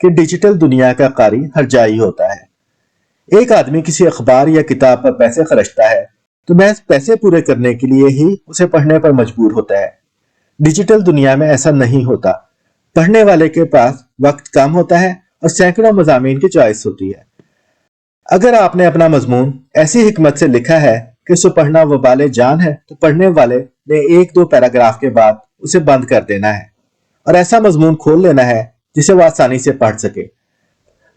کہ ڈیجیٹل دنیا کا قاری ہر جائی ہوتا ہے۔ ایک آدمی کسی اخبار یا کتاب پر پیسے خرچتا ہے تو محض پیسے پورے کرنے کے لیے ہی اسے پڑھنے پر مجبور ہوتا ہے۔ ڈیجیٹل دنیا میں ایسا نہیں ہوتا۔ پڑھنے والے کے پاس وقت کم ہوتا ہے اور سینکڑوں مضامین کی چوائس ہوتی ہے۔ اگر آپ نے اپنا مضمون ایسی حکمت سے لکھا ہے کہ اسے پڑھنا وبال جان ہے تو پڑھنے والے نے ایک دو پیراگراف کے بعد اسے بند کر دینا ہے اور ایسا مضمون کھول لینا ہے جسے وہ آسانی سے پڑھ سکے۔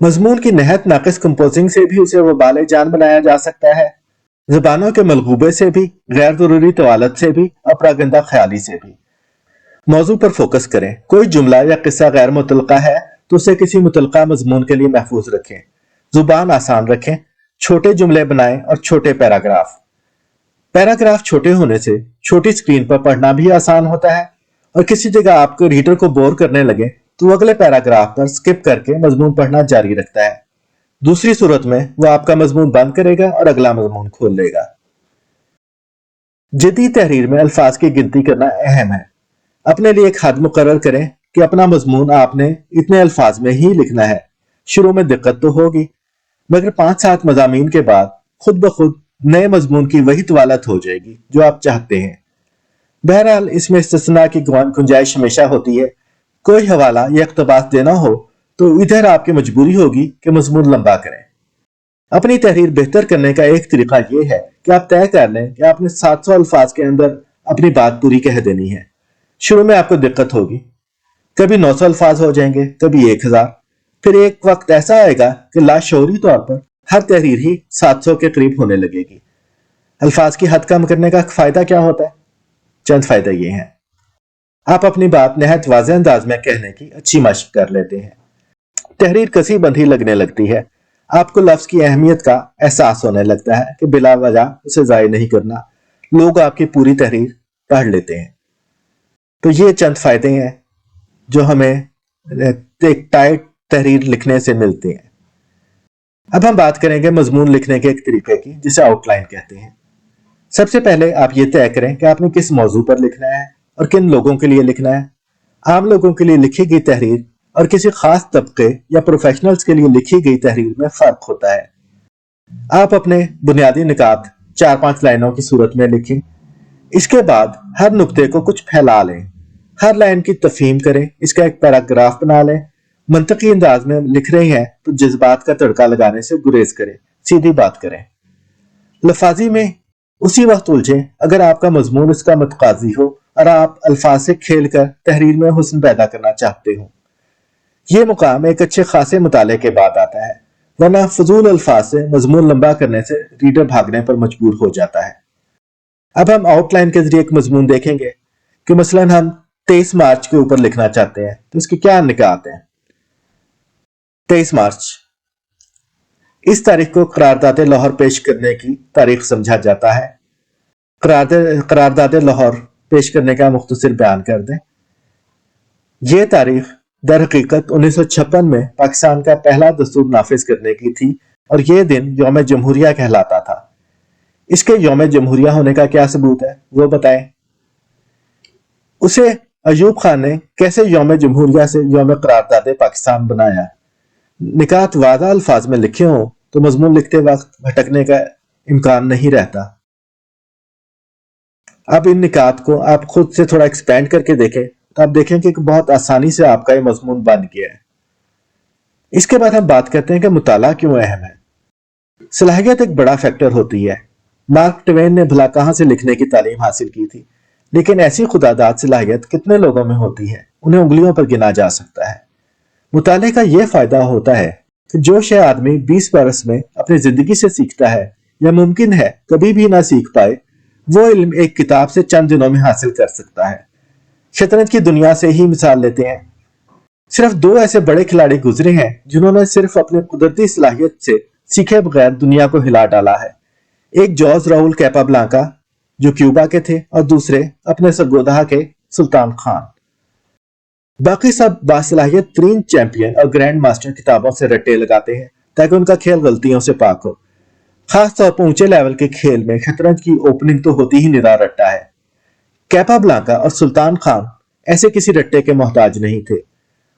مضمون کی نہایت ناقص کمپوزنگ سے بھی اسے وبال جان بنایا جا سکتا ہے، زبانوں کے ملغوبے سے بھی، غیر ضروری طوالت سے بھی اور پراگندہ خیالی سے بھی۔ موضوع پر فوکس کریں۔ کوئی جملہ یا قصہ غیر متعلقہ ہے تو اسے کسی متعلقہ مضمون کے لیے محفوظ رکھیں۔ زبان آسان رکھیں، چھوٹے جملے بنائیں اور چھوٹے پیراگراف۔ پیراگراف چھوٹے ہونے سے چھوٹی سکرین پر پڑھنا بھی آسان ہوتا ہے، اور کسی جگہ آپ کو ریڈر کو بور کرنے لگے تو وہ اگلے پیراگراف پر سکپ کر کے مضمون پڑھنا جاری رکھتا ہے۔ دوسری صورت میں وہ آپ کا مضمون بند کرے گا اور اگلا مضمون کھول لے گا۔ جدید تحریر میں الفاظ کی گنتی کرنا اہم ہے۔ اپنے لیے ایک حد مقرر کریں کہ اپنا مضمون آپ نے اتنے الفاظ میں ہی لکھنا ہے۔ شروع میں دقت تو ہوگی، مگر 5-7 مضامین کے بعد خود بخود نئے مضمون کی وہی طوالت ہو جائے گی جو آپ چاہتے ہیں۔ بہرحال اس میں استثناء کی گنجائش ہمیشہ ہوتی ہے۔ کوئی حوالہ یا اقتباس دینا ہو تو ادھر آپ کی مجبوری ہوگی کہ مضمون لمبا کریں۔ اپنی تحریر بہتر کرنے کا ایک طریقہ یہ ہے کہ آپ طے کر لیں کہ آپ نے 700 الفاظ کے اندر اپنی بات پوری کہہ دینی ہے۔ شروع میں آپ کو دقت ہوگی، کبھی 900 الفاظ ہو جائیں گے، کبھی 1000، پھر ایک وقت ایسا آئے گا کہ لاشعوری طور پر ہر تحریر ہی 700 کے قریب ہونے لگے گی۔ الفاظ کی حد کم کرنے کا فائدہ کیا ہوتا ہے؟ چند فائدہ یہ ہیں۔ آپ اپنی بات نہایت واضح انداز میں کہنے کی اچھی مشق کر لیتے ہیں۔ تحریر کسی بندھی لگنے لگتی ہے۔ آپ کو لفظ کی اہمیت کا احساس ہونے لگتا ہے کہ بلا وجہ اسے ضائع نہیں کرنا۔ لوگ آپ کی پوری تحریر پڑھ لیتے ہیں۔ تو یہ چند فائدے ہیں جو ہمیں ایک ٹائٹ تحریر لکھنے سے ملتے ہیں۔ اب ہم بات کریں گے مضمون لکھنے کے ایک طریقے کی جسے آؤٹ لائن کہتے ہیں۔ سب سے پہلے آپ یہ طے کریں کہ آپ نے کس موضوع پر لکھنا ہے اور کن لوگوں کے لیے لکھنا ہے۔ عام لوگوں کے لیے لکھی گئی تحریر اور کسی خاص طبقے یا پروفیشنلز کے لیے لکھی گئی تحریر میں فرق ہوتا ہے۔ آپ اپنے بنیادی نکات 4-5 لائنوں کی صورت میں لکھیں۔ اس کے بعد ہر نقطے کو کچھ پھیلا لیں، ہر لائن کی تفہیم کریں، اس کا ایک پیراگراف بنا لیں۔ منطقی انداز میں لکھ رہے ہیں تو جذبات کا تڑکا لگانے سے گریز کریں، سیدھی بات کریں۔ لفاظی میں اسی وقت الجھیں اگر آپ کا مضمون اس کا متقاضی ہو اور آپ الفاظ سے کھیل کر تحریر میں حسن پیدا کرنا چاہتے ہوں۔ یہ مقام ایک اچھے خاصے مطالعے کے بعد آتا ہے، ورنہ فضول الفاظ سے مضمون لمبا کرنے سے ریڈر بھاگنے پر مجبور ہو جاتا ہے۔ اب ہم آؤٹ لائن کے ذریعے ایک مضمون دیکھیں گے کہ مثلا ہم 23 مارچ کے اوپر لکھنا چاہتے ہیں تو اس کے کیا نکات ہیں۔ 23 مارچ اس تاریخ کو قرارداد لاہور پیش کرنے کی تاریخ سمجھا جاتا ہے۔ قرارداد لاہور پیش کرنے کا مختصر بیان کر دیں۔ یہ تاریخ در حقیقت 1956 میں پاکستان کا پہلا دستور نافذ کرنے کی تھی اور یہ دن یوم جمہوریہ کہلاتا تھا۔ اس کے یوم جمہوریہ ہونے کا کیا ثبوت ہے وہ بتائیں۔ اسے ایوب خان نے کیسے یوم جمہوریہ سے یوم قرارداد پاکستان بنایا؟ نکات واضح الفاظ میں لکھے ہوں تو مضمون لکھتے وقت بھٹکنے کا امکان نہیں رہتا۔ اب ان نکات کو آپ خود سے تھوڑا ایکسپینڈ کر کے دیکھیں تو آپ دیکھیں کہ بہت آسانی سے آپ کا یہ مضمون بن گیا ہے۔ اس کے بعد ہم بات کرتے ہیں کہ مطالعہ کیوں اہم ہے۔ صلاحیت ایک بڑا فیکٹر ہوتی ہے۔ مارک ٹوین نے بھلا کہاں سے لکھنے کی تعلیم حاصل کی تھی، لیکن ایسی خداداد صلاحیت کتنے لوگوں میں ہوتی ہے، انہیں انگلیوں پر گنا جا سکتا ہے۔ مطالعے کا یہ فائدہ ہوتا ہے کہ جو شے آدمی 20 برس میں اپنی زندگی سے سیکھتا ہے یا ممکن ہے کبھی بھی نہ سیکھ پائے، وہ علم ایک کتاب سے چند دنوں میں حاصل کر سکتا ہے۔ شطرنج کی دنیا سے ہی مثال لیتے ہیں۔ صرف 2 ایسے بڑے کھلاڑی گزرے ہیں جنہوں نے صرف اپنی قدرتی صلاحیت سے سیکھے بغیر دنیا کو ہلا ڈالا ہے۔ ایک جوز راؤل کیپابلانکا جو کیوبا کے تھے اور دوسرے اپنے سرگودہا کے سلطان خان۔ باقی سب باصلاحیت ترین چیمپئن اور گرینڈ ماسٹر کتابوں سے رٹے لگاتے ہیں تاکہ ان کا کھیل غلطیوں سے پاک ہو۔ خاص طور پر اونچے لیول کے کھیل میں شطرنج کی اوپننگ تو ہوتی ہی نرا رٹا ہے۔ کیپابلانکا اور سلطان خان ایسے کسی رٹے کے محتاج نہیں تھے۔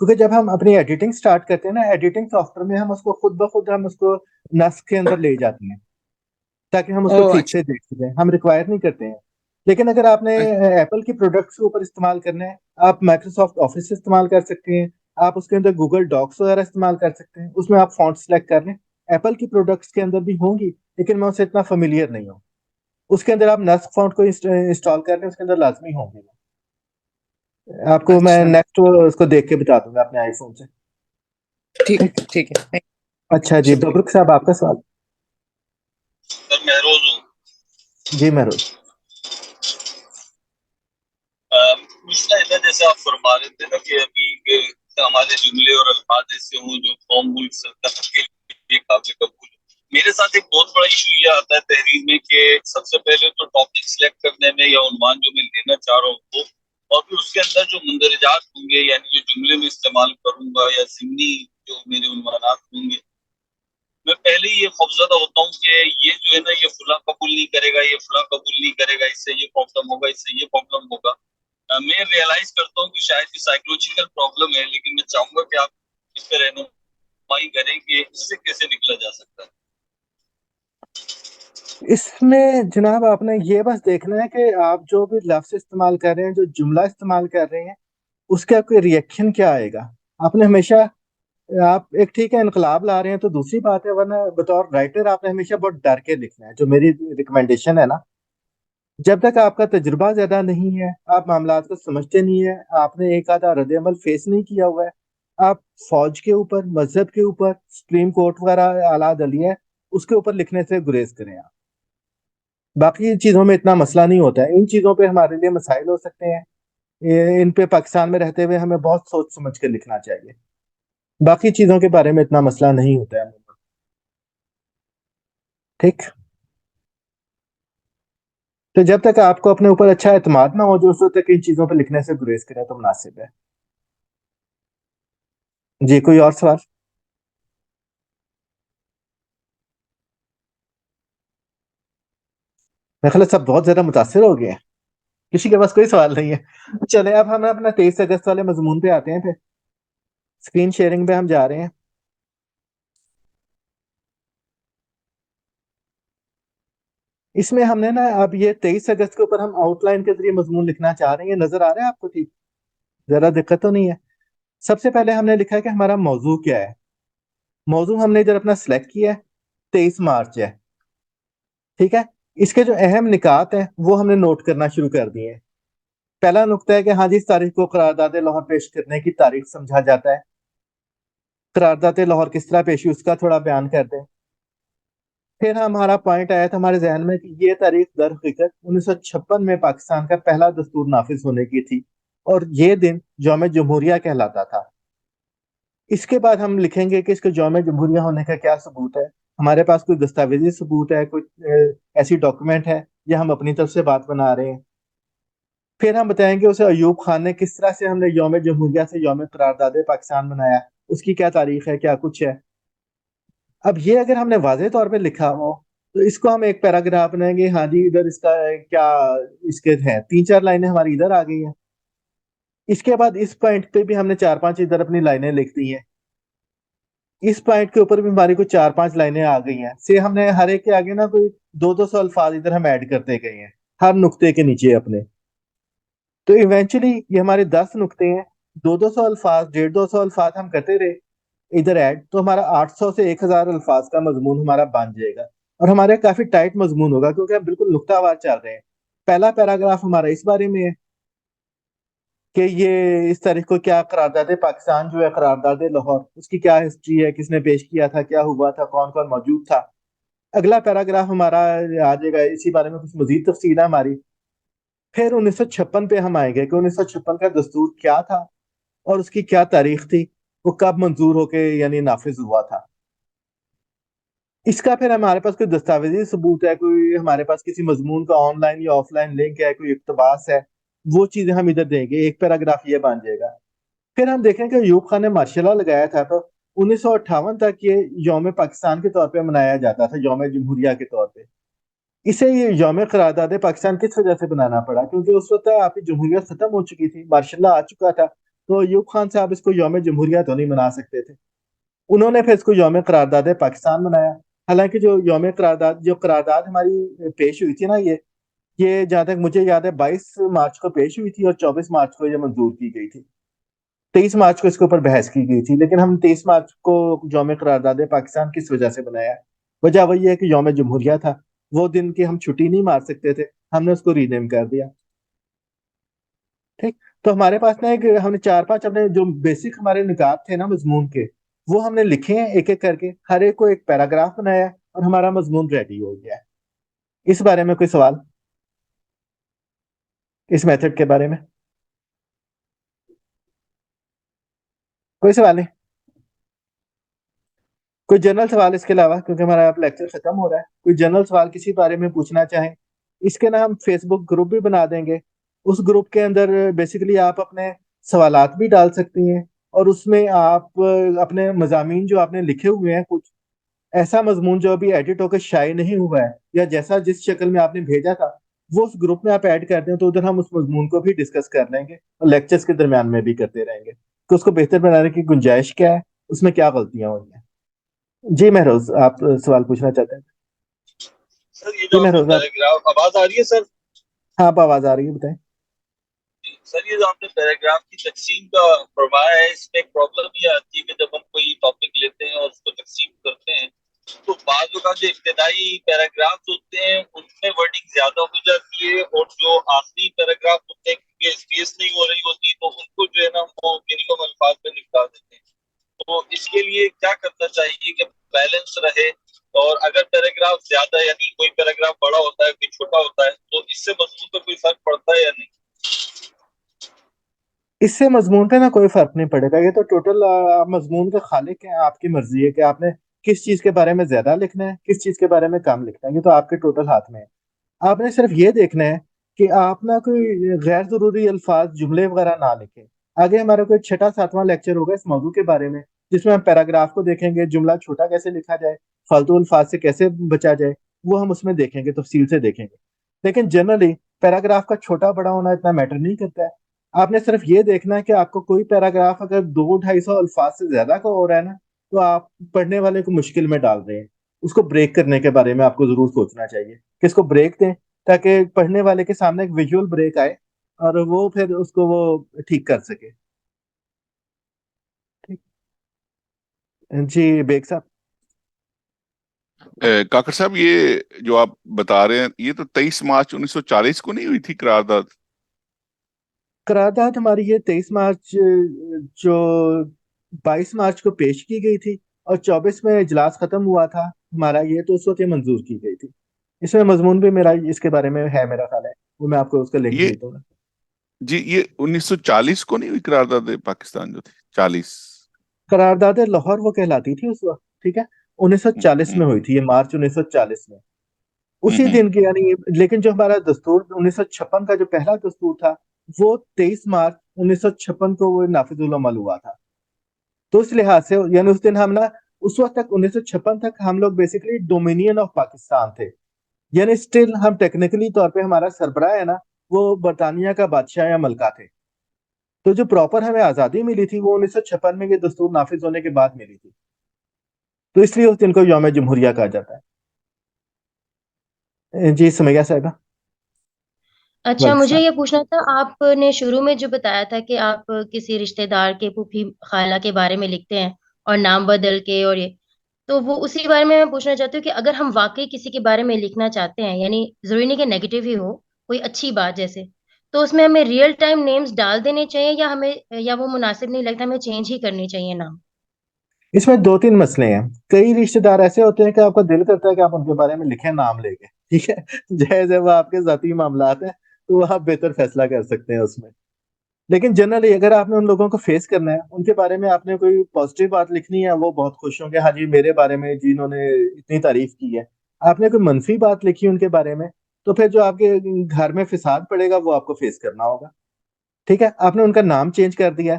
کیونکہ جب ہم اپنی ایڈیٹنگ سٹارٹ کرتے ہیں نا، ایڈیٹنگ سافٹ ویئر میں ہم اس کو خود بخود ہم اس کو نسخ کے اندر لے جاتے ہیں تاکہ ہم اس کو ٹھیک اچھا سے دیکھ سکیں، ہم ریکوائر نہیں کرتے ہیں. لیکن اگر آپ نے ایپل کی پروڈکٹس کے اوپر استعمال کرنا ہے، آپ مائکروسافٹ آفس استعمال کر سکتے ہیں، آپ اس کے اندر گوگل ڈاکس وغیرہ استعمال کر سکتے ہیں، اس میں آپ فونٹ سلیکٹ کر لیں. ایپل کی پروڈکٹس کے اندر بھی ہوں گی لیکن میں اسے اتنا فیملیئر نہیں ہوں. اس کے اندر آپ نسخ فونٹ کو انسٹال کر لیں، اس کے اندر لازمی ہوں گے. آپ کو میں اچھا نیکسٹ اس کو دیکھ کے بتا دوں گا اپنے آئی فون سے. ٹھیک ٹھیک. ہے ٹھیک ہے اچھا جی، شکریہ. ببرک صاحب آپ کا سوال. سر مہروز ہوں. جی مہروز. پوچھنا ہے نا، جیسے آپ فرما رہے تھے نا کہ ابھی کہ ہمارے جملے اور الفاظ ایسے ہوں جو قوم ملک سلطنت کے لیے قابل قبول. میرے ساتھ ایک بہت بڑا ایشو یہ آتا ہے تحریر میں کہ سب سے پہلے تو ٹاپک سلیکٹ کرنے میں یا عنوان جو میں لینا چاہ رہا ہوں وہ، اور پھر اس کے اندر جو مندرجات ہوں گے یعنی جو جملے میں استعمال کروں گا یا ضمنی جو میرے عنوانات ہوں گے، میں پہلے ہی یہ خوفزدہ ہوتا ہوں کہ یہ جو ہے نا یہ فلاں قبول نہیں کرے گا، یہ فلاں قبول نہیں کرے گا، اس سے یہ پرابلم ہوگا، اس سے یہ پرابلم ہوگا. میں ریئلائز کرتا ہوں کہ شاید یہ سائیکولوجیکل پرابلم ہے، لیکن میں چاہوں گا کہ آپ اس پہ رہنمائی کریں کہ اس سے کیسے نکلا جا سکتا ہے. اس میں جناب آپ نے یہ بس دیکھنا ہے کہ آپ جو بھی لفظ استعمال کر رہے ہیں، جو جملہ استعمال کر رہے ہیں، اس کا کوئی ریئیکشن کیا آئے گا. آپ نے ہمیشہ، آپ ایک ٹھیک ہے انقلاب لا رہے ہیں تو دوسری بات ہے، ورنہ بطور رائٹر آپ نے ہمیشہ بہت ڈر کے لکھنا ہے. جو میری ریکمنڈیشن ہے نا، جب تک آپ کا تجربہ زیادہ نہیں ہے، آپ معاملات کو سمجھتے نہیں ہیں، آپ نے ایک آدھا رد عمل فیس نہیں کیا ہوا ہے، آپ فوج کے اوپر، مذہب کے اوپر، سپریم کورٹ وغیرہ اعلیٰ عدلیہ اس کے اوپر لکھنے سے گریز کریں. آپ باقی چیزوں میں اتنا مسئلہ نہیں ہوتا ہے. ان چیزوں پہ ہمارے لیے مسائل ہو سکتے ہیں، ان پہ پاکستان میں رہتے ہوئے ہمیں بہت سوچ سمجھ کے لکھنا چاہیے. باقی چیزوں کے بارے میں اتنا مسئلہ نہیں ہوتا ہے. ٹھیک. تو جب تک آپ کو اپنے اوپر اچھا اعتماد نہ ہو، جو اس وقت تک ان چیزوں پہ لکھنے سے گریز کرے تو مناسب ہے. جی کوئی اور سوال؟ میرے خیال ہے سب بہت زیادہ متاثر ہو گئے ہیں، کسی کے پاس کوئی سوال نہیں ہے. چلے اب ہم اپنا 23 اگست والے مضمون پہ آتے ہیں. پھر اسکرین شیئرنگ پہ ہم جا رہے ہیں. اس میں ہم نے نا اب یہ 23 اگست کے اوپر ہم آؤٹ لائن کے ذریعے مضمون لکھنا چاہ رہے ہیں. نظر آ رہا ہے آپ کو؟ ٹھیک، ذرا دقت تو نہیں ہے. سب سے پہلے ہم نے لکھا ہے کہ ہمارا موضوع کیا ہے. موضوع ہم نے ادھر اپنا سلیکٹ کیا ہے، 23 مارچ ہے. ٹھیک ہے. اس کے جو اہم نکات ہیں وہ ہم نے نوٹ کرنا شروع کر دیے ہیں. پہلا نقطہ ہے کہ ہاں جی، اس تاریخ کو قرارداد لاہور پیش کرنے کی تاریخ سمجھا جاتا ہے. قرارداد لاہور کس طرح پیش ہوئی اس کا تھوڑا بیان کر دیں. پھر ہمارا پوائنٹ آیا تھا ہمارے ذہن میں کہ یہ تاریخ در حقیقت 1956 میں پاکستان کا پہلا دستور نافذ ہونے کی تھی اور یہ دن یوم جمہوریہ کہلاتا تھا. اس کے بعد ہم لکھیں گے کہ اس کے یوم جمہوریہ ہونے کا کیا ثبوت ہے. ہمارے پاس کوئی دستاویزی ثبوت ہے، کوئی ایسی ڈاکومنٹ ہے، یا ہم اپنی طرف سے بات بنا رہے ہیں. پھر ہم بتائیں گے اسے ایوب خان نے کس طرح سے ہم نے یوم جمہوریہ سے یوم قرارداد پاکستان بنایا، اس کی کیا تاریخ ہے، کیا کچھ ہے. اب یہ اگر ہم نے واضح طور پہ لکھا ہو تو اس کو ہم ایک پیراگراف بنائیں گے. ہاں جی، ادھر اس کا کیا، اس کے ہیں 3-4 لائنیں ہماری ادھر آ گئی ہیں. اس کے بعد اس پوائنٹ پہ بھی ہم نے 4-5 ادھر اپنی لائنیں لکھ دی ہیں. اس پوائنٹ کے اوپر بھی ہماری کوئی 4-5 لائنیں آ گئی ہیں. سے ہم نے ہر ایک کے آگے نا کوئی 200 الفاظ ادھر ہم ایڈ کرتے گئے ہیں ہر نقطے کے نیچے اپنے. تو ایونچولی یہ ہمارے 10 نقطے ہیں، 200 الفاظ، 150 الفاظ ہم کرتے رہے ادھر ایڈ، تو ہمارا 800 سے 1000 الفاظ کا مضمون ہمارا بن جائے گا. اور ہمارے کافی ٹائٹ مضمون ہوگا کیونکہ ہم بالکل نقطہ وار چل رہے ہیں. پہلا پیراگراف ہمارا اس بارے میں ہے کہ یہ اس تاریخ کو کیا قرارداد پاکستان جو ہے قرارداد لاہور، اس کی کیا ہسٹری ہے، کس نے پیش کیا تھا، کیا ہوا تھا، کون کون موجود تھا. اگلا پیراگراف ہمارا آ جائے گا، اسی بارے میں کچھ مزید تفصیل ہے ہماری. پھر 1956 پہ ہم آئیں گے کہ 1956 کا دستور کیا تھا اور اس کی کیا تاریخ تھی، وہ کب منظور ہو کے یعنی نافذ ہوا تھا. اس کا پھر ہمارے پاس کوئی دستاویزی ثبوت ہے، کوئی ہمارے پاس کسی مضمون کا آن لائن یا آف لائن لنک ہے، کوئی اقتباس ہے، وہ چیزیں ہم ادھر دیں گے. ایک پیراگراف یہ بن جائے گا. پھر ہم دیکھیں کہ ایوب خان نے مارشل لا لگایا تھا تو 1958 تک یہ یوم پاکستان کے طور پہ منایا جاتا تھا، یوم جمہوریہ کے طور پہ. اسے یہ یوم قرارداد پاکستان کس وجہ سے بنانا پڑا؟ کیونکہ اس وقت آپ کی جمہوریت ختم ہو چکی تھی، مارشل لا آ چکا تھا. تو ایوب خان صاحب اس کو یوم جمہوریہ تو نہیں منا سکتے تھے، انہوں نے پھر اس کو یوم قرارداد پاکستان منایا۔ حالانکہ جو قرارداد ہماری پیش ہوئی تھی نا، یہ جہاں تک مجھے یاد ہے 22 مارچ کو پیش ہوئی تھی اور 24 مارچ کو یہ منظور کی گئی تھی، 23 مارچ کو اس کے اوپر بحث کی گئی تھی، لیکن ہم 23 مارچ کو یوم قرارداد پاکستان کس وجہ سے بنایا؟ وجہ وہی ہے کہ یوم جمہوریہ تھا، وہ دن کی ہم چھٹی نہیں مار سکتے تھے، ہم نے اس کو ری نیم کر دیا۔ ٹھیک، تو ہمارے پاس نا ہم نے 4-5 اپنے جو بیسک ہمارے نکات تھے نا مضمون کے، وہ ہم نے لکھے ہیں ایک ایک کر کے، ہر ایک کو ایک پیراگراف بنایا اور ہمارا مضمون ریڈی ہو گیا ہے۔ اس بارے میں کوئی سوال، اس میتھڈ کے بارے میں کوئی سوال نہیں؟ کوئی جنرل سوال اس کے علاوہ، کیونکہ ہمارا اب لیکچر ختم ہو رہا ہے، کوئی جنرل سوال کسی بارے میں پوچھنا چاہیں؟ اس کے نا ہم فیس بک گروپ بھی بنا دیں گے، اس گروپ کے اندر بیسیکلی آپ اپنے سوالات بھی ڈال سکتی ہیں، اور اس میں آپ اپنے مضامین جو آپ نے لکھے ہوئے ہیں، کچھ ایسا مضمون جو ابھی ایڈٹ ہو کے شائع نہیں ہوا ہے یا جیسا جس شکل میں آپ نے بھیجا تھا، وہ اس گروپ میں آپ ایڈ کر دیں، تو ادھر ہم اس مضمون کو بھی ڈسکس کر لیں گے اور لیکچرز کے درمیان میں بھی کرتے رہیں گے کہ اس کو بہتر بنانے کی گنجائش کیا ہے، اس میں کیا غلطیاں ہوئی ہیں۔ جی مہروز، آپ سوال پوچھنا چاہتے ہیں؟ سر یہ جی جو آپ نے مہروز، آپ، پیراگراف، آواز آ رہی ہے سر؟ ہاں آپ آواز آ رہی ہے، بتائیں۔ سر یہ جو آپ نے پیراگراف کی تقسیم کا فرمایا ہے، اس میں ایک پرابلم یہ آتی ہے کہ جب ہم کوئی ٹاپک لیتے ہیں اور اس کو تقسیم کرتے ہیں تو بعض اوقات جو ابتدائی پیراگراف ہوتے ہیں ان میں ورڈنگ زیادہ ہو جاتی ہے، اور جو آخری پیراگراف ہوتے ہیں کیونکہ اسپیس نہیں ہو رہی ہوتی تو ان کو جو ہے نا وہ منیمم الفاظ میں نپٹا دیتے ہیں۔ تو اس کے لیے کیا کرنا چاہیے کہ بیلنس رہے، اور اگر پیراگراف زیادہ یعنی کوئی پیراگراف بڑا ہوتا ہے کوئی چھوٹا ہوتا ہے تو اس سے مضمون پہ کوئی فرق پڑتا ہے یا نہیں؟ اس سے مضمون پہ نا کوئی فرق نہیں پڑے گا، یہ تو ٹوٹل مضمون کا خالق ہے، آپ کی مرضی ہے کہ آپ نے کس چیز کے بارے میں زیادہ لکھنا ہے، کس چیز کے بارے میں کم لکھنا ہے، یہ تو آپ کے ٹوٹل ہاتھ میں ہے۔ آپ نے صرف یہ دیکھنا ہے کہ آپ نہ کوئی غیر ضروری الفاظ، جملے وغیرہ نہ لکھیں۔ آگے ہمارا کوئی 6واں لیکچر ہوگا اس موضوع کے بارے میں، جس میں ہم پیراگراف کو دیکھیں گے، جملہ چھوٹا کیسے لکھا جائے، فالتو الفاظ سے کیسے بچا جائے، وہ ہم اس میں دیکھیں گے، تفصیل سے دیکھیں گے۔ لیکن جنرلی پیراگراف کا چھوٹا بڑا ہونا اتنا میٹر نہیں کرتا ہے، آپ نے صرف یہ دیکھنا ہے کہ آپ کو کوئی پیراگراف اگر 200-250 الفاظ سے زیادہ کا ہو رہا ہے نا، تو آپ پڑھنے والے کو مشکل میں ڈال رہے ہیں، اس کو بریک کرنے کے بارے میں آپ کو ضرور سوچنا چاہیے کہ اس کو بریک دیں، تاکہ پڑھنے والے کے سامنے ایک ویژول بریک آئے اور وہ پھر اس کو وہ ٹھیک کر سکے۔ ٹھیک، جی بیگ صاحب۔ کاکر صاحب، یہ جو آپ بتا رہے ہیں یہ تو 23 مارچ 1940 کو نہیں ہوئی تھی قرارداد؟ قرارداد ہماری یہ 23 مارچ، جو 22 مارچ کو پیش کی گئی تھی اور 24 میں اجلاس ختم ہوا تھا ہمارا، یہ تو اس وقت یہ منظور کی گئی تھی۔ اس میں مضمون بھی میرا اس کے بارے میں ہے، میرا خیال ہے، وہ میں آپ کو اس کا لنک یہ بھیج دوں گا۔ جی، یہ 1940 کو نہیں ہوئی قرارداد پاکستان جو تھی 40؟ قرارداد لاہور وہ کہلاتی تھی اس وقت، ٹھیک ہے، 1940 میں ہوئی تھی، یہ مارچ 1940 میں، اسی دن کی یعنی۔ لیکن جو ہمارا دستور 1956 کا جو پہلا دستور تھا، وہ 23 مارچ 1956 کو وہ نافذ العمل ہوا تھا۔ تو اس لحاظ سے یعنی اس دن ہم نا، اس وقت تک 1956 تک ہم لوگ بیسیکلی ڈومینین آف پاکستان تھے، یعنی اسٹل ہم ٹیکنیکلی طور پہ ہمارا سربراہ ہے نا، وہ برطانیہ کا بادشاہ یا ملکہ تھے۔ تو جو پراپر ہمیں آزادی ملی تھی وہ 1956 میں یہ دستور نافذ ہونے کے بعد ملی تھی، تو اس لیے اس دن کو یوم جمہوریہ کہا جاتا ہے۔ جی سمیہ صاحبہ۔ اچھا، مجھے یہ پوچھنا تھا، آپ نے شروع میں جو بتایا تھا کہ آپ کسی رشتہ دار کے، پھوپھی خالہ کے بارے میں لکھتے ہیں اور نام بدل کے، اور یہ تو وہ اسی بارے میں پوچھنا چاہتی ہوں کہ اگر ہم واقعی کسی کے بارے میں لکھنا چاہتے ہیں، یعنی ضروری نہیں کہ نیگیٹو ہی ہو، کوئی اچھی بات جیسے، تو اس میں ہمیں ریئل ٹائم نیمز ڈال دینے چاہیے، یا وہ مناسب نہیں لگتا، ہمیں چینج ہی کرنی چاہیے نام؟ اس میں 2-3 مسئلے ہیں۔ کئی رشتہ دار ایسے ہوتے ہیں کہ آپ کا دل کرتا ہے کہ آپ ان کے بارے میں لکھیں نام لے کے، ٹھیک ہے، جیسے وہ آپ کے ذاتی معاملات ہیں تو آپ بہتر فیصلہ کر سکتے ہیں اس میں۔ لیکن جنرلی اگر آپ نے ان لوگوں کو فیس کرنا ہے، ان کے بارے میں آپ نے کوئی پازیٹیو بات لکھنی ہے، وہ بہت خوش ہوں گے، ہاں جی میرے بارے میں جی انہوں نے اتنی تعریف کی ہے۔ آپ نے کوئی منفی بات لکھی ان کے بارے میں، تو پھر جو آپ کے گھر میں فساد پڑے گا وہ آپ کو فیس کرنا ہوگا، ٹھیک ہے۔ آپ نے ان کا نام چینج کر دیا،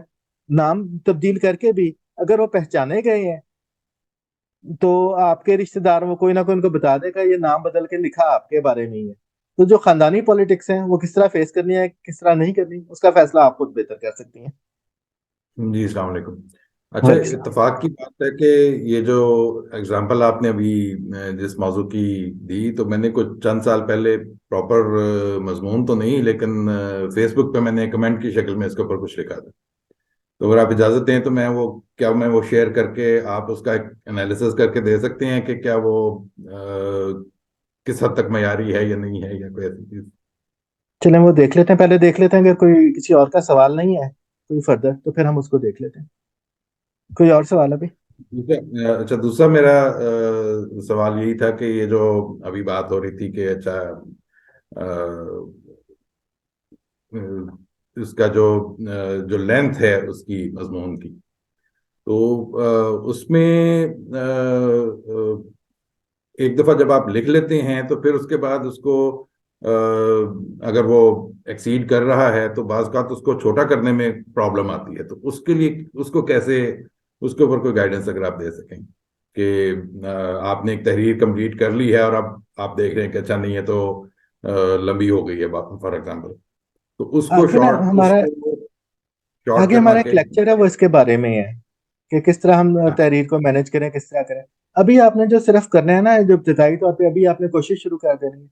نام تبدیل کر کے بھی اگر وہ پہچانے گئے ہیں تو آپ کے رشتہ دار وہ کوئی نہ کوئی ان کو بتا دے گا یہ نام بدل کے لکھا آپ کے بارے میں ہی ہے۔ تو جو خاندانی پولیٹکس ہیں وہ کس طرح فیس کرنی ہے، کس طرح نہیں کرنی، اس کا فیصلہ آپ خود بہتر کر سکتی ہیں۔ جی السلام علیکم. اچھا وعلیکم السلام. اتفاق کی بات ہے کہ یہ جو اگزامپل آپ نے ابھی جس موضوع کی دی، تو میں نے کچھ چند سال پہلے پراپر مضمون تو نہیں لیکن فیس بک پہ میں نے کمنٹ کی شکل میں اس کے اوپر کچھ لکھا تھا. تو اگر آپ اجازت دیں تو میں وہ شیئر کر کے آپ اس کا ایک انالیسس کر کے دے سکتے ہیں کہ کیا وہ کس حد تک معیاری ہے یا نہیں ہے یا کوئی ایسی چیز. چلیں وہ دیکھ لیتے ہیں، پہلے دیکھ لیتے ہیں، اگر کوئی کسی اور کا سوال نہیں ہے کوئی فردر تو پھر ہم اس کو دیکھ لیتے ہیں. کوئی اور سوال ابھی؟ اچھا دوسرا میرا سوال یہی تھا کہ یہ جو ابھی بات ہو رہی تھی کہ اچھا اس کا جو لینتھ ہے اس کی مضمون کی، تو اس میں ایک دفعہ جب آپ لکھ لیتے ہیں تو پھر اس کے بعد اس کو اگر وہ ایکسیڈ کر رہا ہے تو بعض اوقات اس کو چھوٹا کرنے میں پرابلم آتی ہے. تو اس کے لیے اس کو کیسے، اس کے اوپر کوئی گائیڈنس اگر آپ دے سکیں کہ آپ نے ایک تحریر کمپلیٹ کر لی ہے اور اب آپ دیکھ رہے ہیں کہ اچھا نہیں ہے تو لمبی ہو گئی ہے فار ایگزامپل، تو اس کو آگے نا ہمارا آگے کرنا ہمارا ایک کہ لیکچر ہے وہ اس کے بارے میں ہے کہ کس طرح ہم تحریر کو مینیج کریں، کس طرح کریں. ابھی آپ نے جو صرف کرنا ہے نا، جو ابتدائی طور پہ ابھی آپ نے کوشش شروع کر دینی ہے.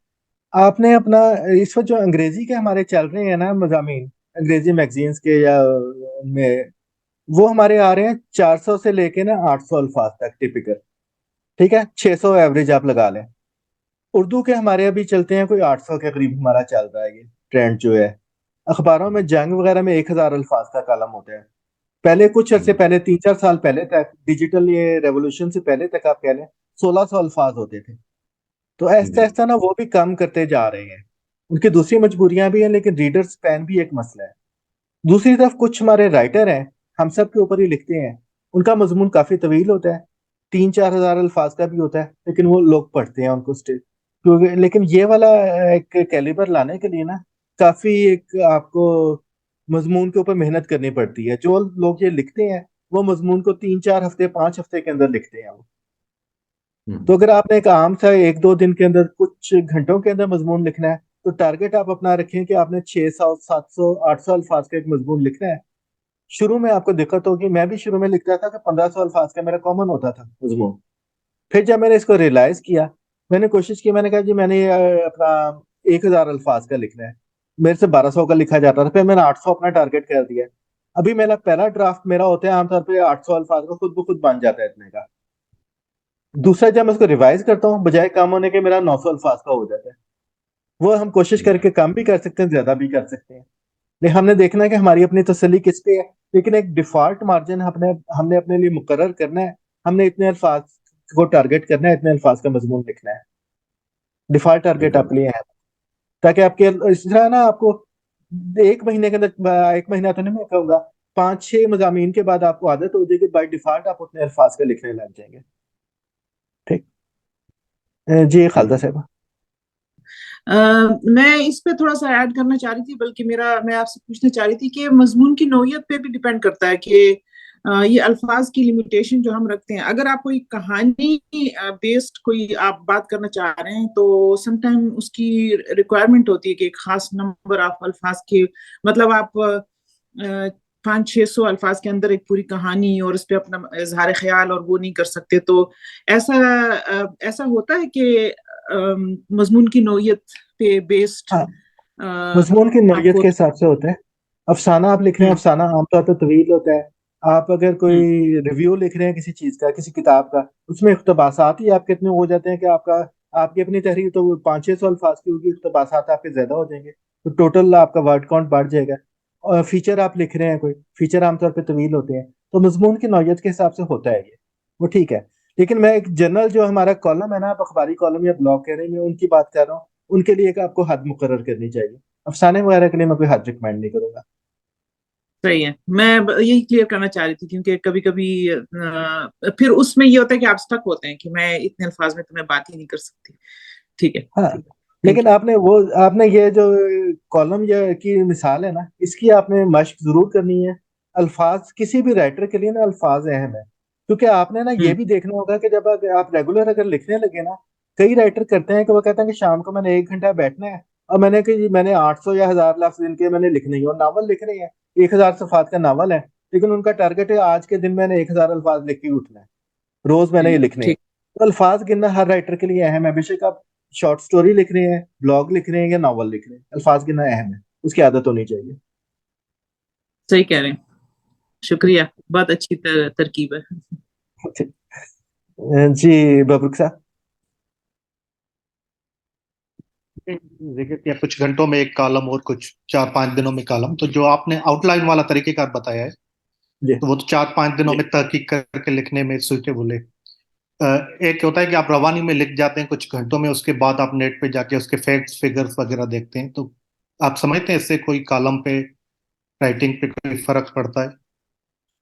آپ نے اپنا اس وقت جو انگریزی کے ہمارے چل رہے ہیں نا مضامین، انگریزی میگزینز کے یا میں، وہ ہمارے آ رہے ہیں 400 سے لے کے نا 800 الفاظ تک ٹپیکل. ٹھیک ہے، 600 ایوریج آپ لگا لیں. اردو کے ہمارے ابھی چلتے ہیں کوئی 800 کے قریب ہمارا چل رہا ہے یہ ٹرینڈ جو ہے. اخباروں میں جنگ وغیرہ میں 1000 الفاظ کا کالم ہوتا ہے. پہلے کچھ عرصے پہلے 3-4 سال پہلے تک ڈیجیٹل یہ ریولوشن سے پہلے تک آپ کہہ لیں 1600 الفاظ ہوتے تھے. تو ایسا ایسا نا وہ بھی کم کرتے جا رہے ہیں. ان کی دوسری مجبوریاں بھی ہیں لیکن ریڈر سپین بھی ایک مسئلہ ہے. دوسری طرف کچھ ہمارے رائٹر ہیں، ہم سب کے اوپر ہی لکھتے ہیں، ان کا مضمون کافی طویل ہوتا ہے، 3-4 ہزار الفاظ کا بھی ہوتا ہے، لیکن وہ لوگ پڑھتے ہیں ان کو اسٹل. کیونکہ لیکن یہ والا ایک کیلیبر لانے کے لیے نا کافی ایک آپ کو مضمون کے اوپر محنت کرنی پڑتی ہے. جو لوگ یہ لکھتے ہیں وہ مضمون کو 3-4 ہفتے 5 ہفتے کے اندر لکھتے ہیں. تو اگر آپ نے ایک عام سا 1-2 دن کے اندر کچھ گھنٹوں کے اندر مضمون لکھنا ہے تو ٹارگٹ آپ اپنا رکھیں کہ آپ نے 600 700 800 الفاظ کا ایک مضمون لکھنا ہے. شروع میں آپ کو دقت ہوگی، میں بھی شروع میں لکھتا تھا کہ 1500 الفاظ کا میرا کامن ہوتا تھا مضمون. پھر جب میں نے اس کو ریئلائز کیا، میں نے کوشش کی، میں نے کہا جی میں نے اپنا 1000 الفاظ کا لکھنا ہے. میرے سے 1200 کا لکھا جاتا تھا، پھر میں نے 800 اپنا ٹارگٹ کر دیا. ابھی میرا پہلا ڈرافٹ میرا ہوتا ہے عام طور پہ 800 الفاظ کا، خود بخود بن جاتا ہے اتنے کا. دوسرا جب میں اس کو ریوائز کرتا ہوں بجائے کم ہونے کے میرا 900 الفاظ کا ہو جاتا ہے. وہ ہم کوشش کر کے کم بھی کر سکتے ہیں، زیادہ بھی کر سکتے ہیں، لیکن ہم نے دیکھنا ہے کہ ہماری اپنی تسلی کس پہ ہے. لیکن ایک ڈیفالٹ مارجن ہم نے اپنے لیے مقرر کرنا ہے. ہم نے اتنے الفاظ کو ٹارگٹ کرنا ہے، اتنے الفاظ کا مضمون لکھنا ہے. ڈیفالٹ ٹارگیٹ آپ لیے ہیں تاکہ آپ کے اس طرح نا آپ کو 1 مہینے کے اندر، 1 مہینہ تو نہیں میں کہوں گا، 5-6 مضامین کے بعد آپ کو عادت ہو جائے گی، بائی ڈیفالٹ آپ اتنے الفاظ کا لکھنے لگ جائیں گے. ٹھیک جی خالدہ صاحبہ. میں اس پہ تھوڑا سا ایڈ کرنا چاہ رہی تھی، بلکہ میں آپ سے پوچھنا چاہ رہی تھی کہ مضمون کی نوعیت پہ بھی ڈیپینڈ کرتا ہے کہ یہ الفاظ کی لمیٹیشن جو ہم رکھتے ہیں. اگر آپ کوئی کہانی بیسڈ کوئی آپ بات کرنا چاہ رہے ہیں تو سم ٹائم اس کی ریکوائرمنٹ ہوتی ہے کہ ایک خاص نمبر آف الفاظ کی، مطلب آپ 500-600 الفاظ کے اندر ایک پوری کہانی اور اس پہ اپنا اظہار خیال اور وہ نہیں کر سکتے. تو ایسا ہوتا ہے کہ مضمون کی نوعیت پہ بیسڈ مضمون کی آپ نوعیت کو کے حساب سے ہوتا ہے. افسانہ آپ لکھ رہے ہیں، افسانہ عام طور پہ طویل ہوتا ہے. آپ اگر کوئی ریویو لکھ رہے ہیں کسی چیز کا، کسی کتاب کا، اس میں اقتباسات ہی آپ کے اتنے ہو جاتے ہیں کہ آپ کی اپنی تحریر تو 500-600 الفاظ کی ہوگی، اقتباسات آپ کے زیادہ ہو جائیں گے، تو ٹوٹل آپ کا ورڈ کاؤنٹ بڑھ جائے گا. اور فیچر آپ لکھ رہے ہیں، کوئی فیچر عام طور پہ طویل ہوتے ہیں، تو مضمون کی نوعیت کے حساب سے ہوتا ہے یہ، وہ ٹھیک ہے. لیکن میں ایک جنرل جو ہمارا کالم ہے نا، آپ اخباری کالم یا بلاگ کہہ رہے ہیں، میں ان کی بات کر رہا ہوں. ان کے لیے ایک آپ کو حد مقرر کرنی چاہیے. افسانے وغیرہ کے لیے میں کوئی حد ریکمینڈ نہیں کروں گا. صحیح ہے، میں یہی کلیئر کرنا چاہ رہی تھی کیونکہ کبھی کبھی پھر اس میں یہ ہوتا ہے کہ آپ سٹک ہوتے ہیں کہ میں اتنے الفاظ میں تمہیں بات ہی نہیں کر سکتی. ٹھیک ہے، ہاں لیکن آپ نے یہ جو کالم کی مثال ہے نا، اس کی آپ نے مشق ضرور کرنی ہے. الفاظ کسی بھی رائٹر کے لیے نا الفاظ اہم ہے، کیونکہ آپ نے نا یہ بھی دیکھنا ہوگا کہ جب آپ ریگولر اگر لکھنے لگے نا، کئی رائٹر کرتے ہیں کہ وہ کہتے ہیں کہ شام کو میں نے 1 گھنٹہ بیٹھنا ہے اور میں نے 800 یا 1000 لفظ ان کے میں نے لکھنے ہی، اور ناول لکھ رہے ہیں 1000 صفحات کا ناول ہے لیکن ان کا ٹارگیٹ ہے آج کے دن میں نے 1000 الفاظ لکھ کے اٹھنا ہے, روز میں نے یہ لکھنے ہیں. ٹھیک. تو الفاظ گننا ہر رائٹر کے لیے اہم ہے, بے شک آپ شارٹ سٹوری لکھ رہے ہیں, بلاگ لکھ رہے ہیں یا ناول لکھ رہے ہیں, الفاظ گننا اہم ہے, اس کی عادت ہونی چاہیے. صحیح کہہ رہے ہیں, شکریہ, بہت اچھی ترکیب ہے. جی ببرک صاحب. دیکھیے کہ کچھ گھنٹوں میں ایک کالم اور کچھ 4-5 دنوں میں کالم, تو جو آپ نے آؤٹ لائن والا طریقہ کار بتایا ہے جی تو وہ تو 4-5 دنوں میں تحقیق کر کے لکھنے میں سوٹیبل ہے. ایک ہوتا ہے کہ آپ روانی میں لکھ جاتے ہیں کچھ گھنٹوں میں, اس کے بعد آپ نیٹ پہ جا کے اس کے فیکٹس فگرز وغیرہ دیکھتے ہیں, تو آپ سمجھتے ہیں اس سے کوئی کالم پہ رائٹنگ پہ کوئی فرق پڑتا ہے؟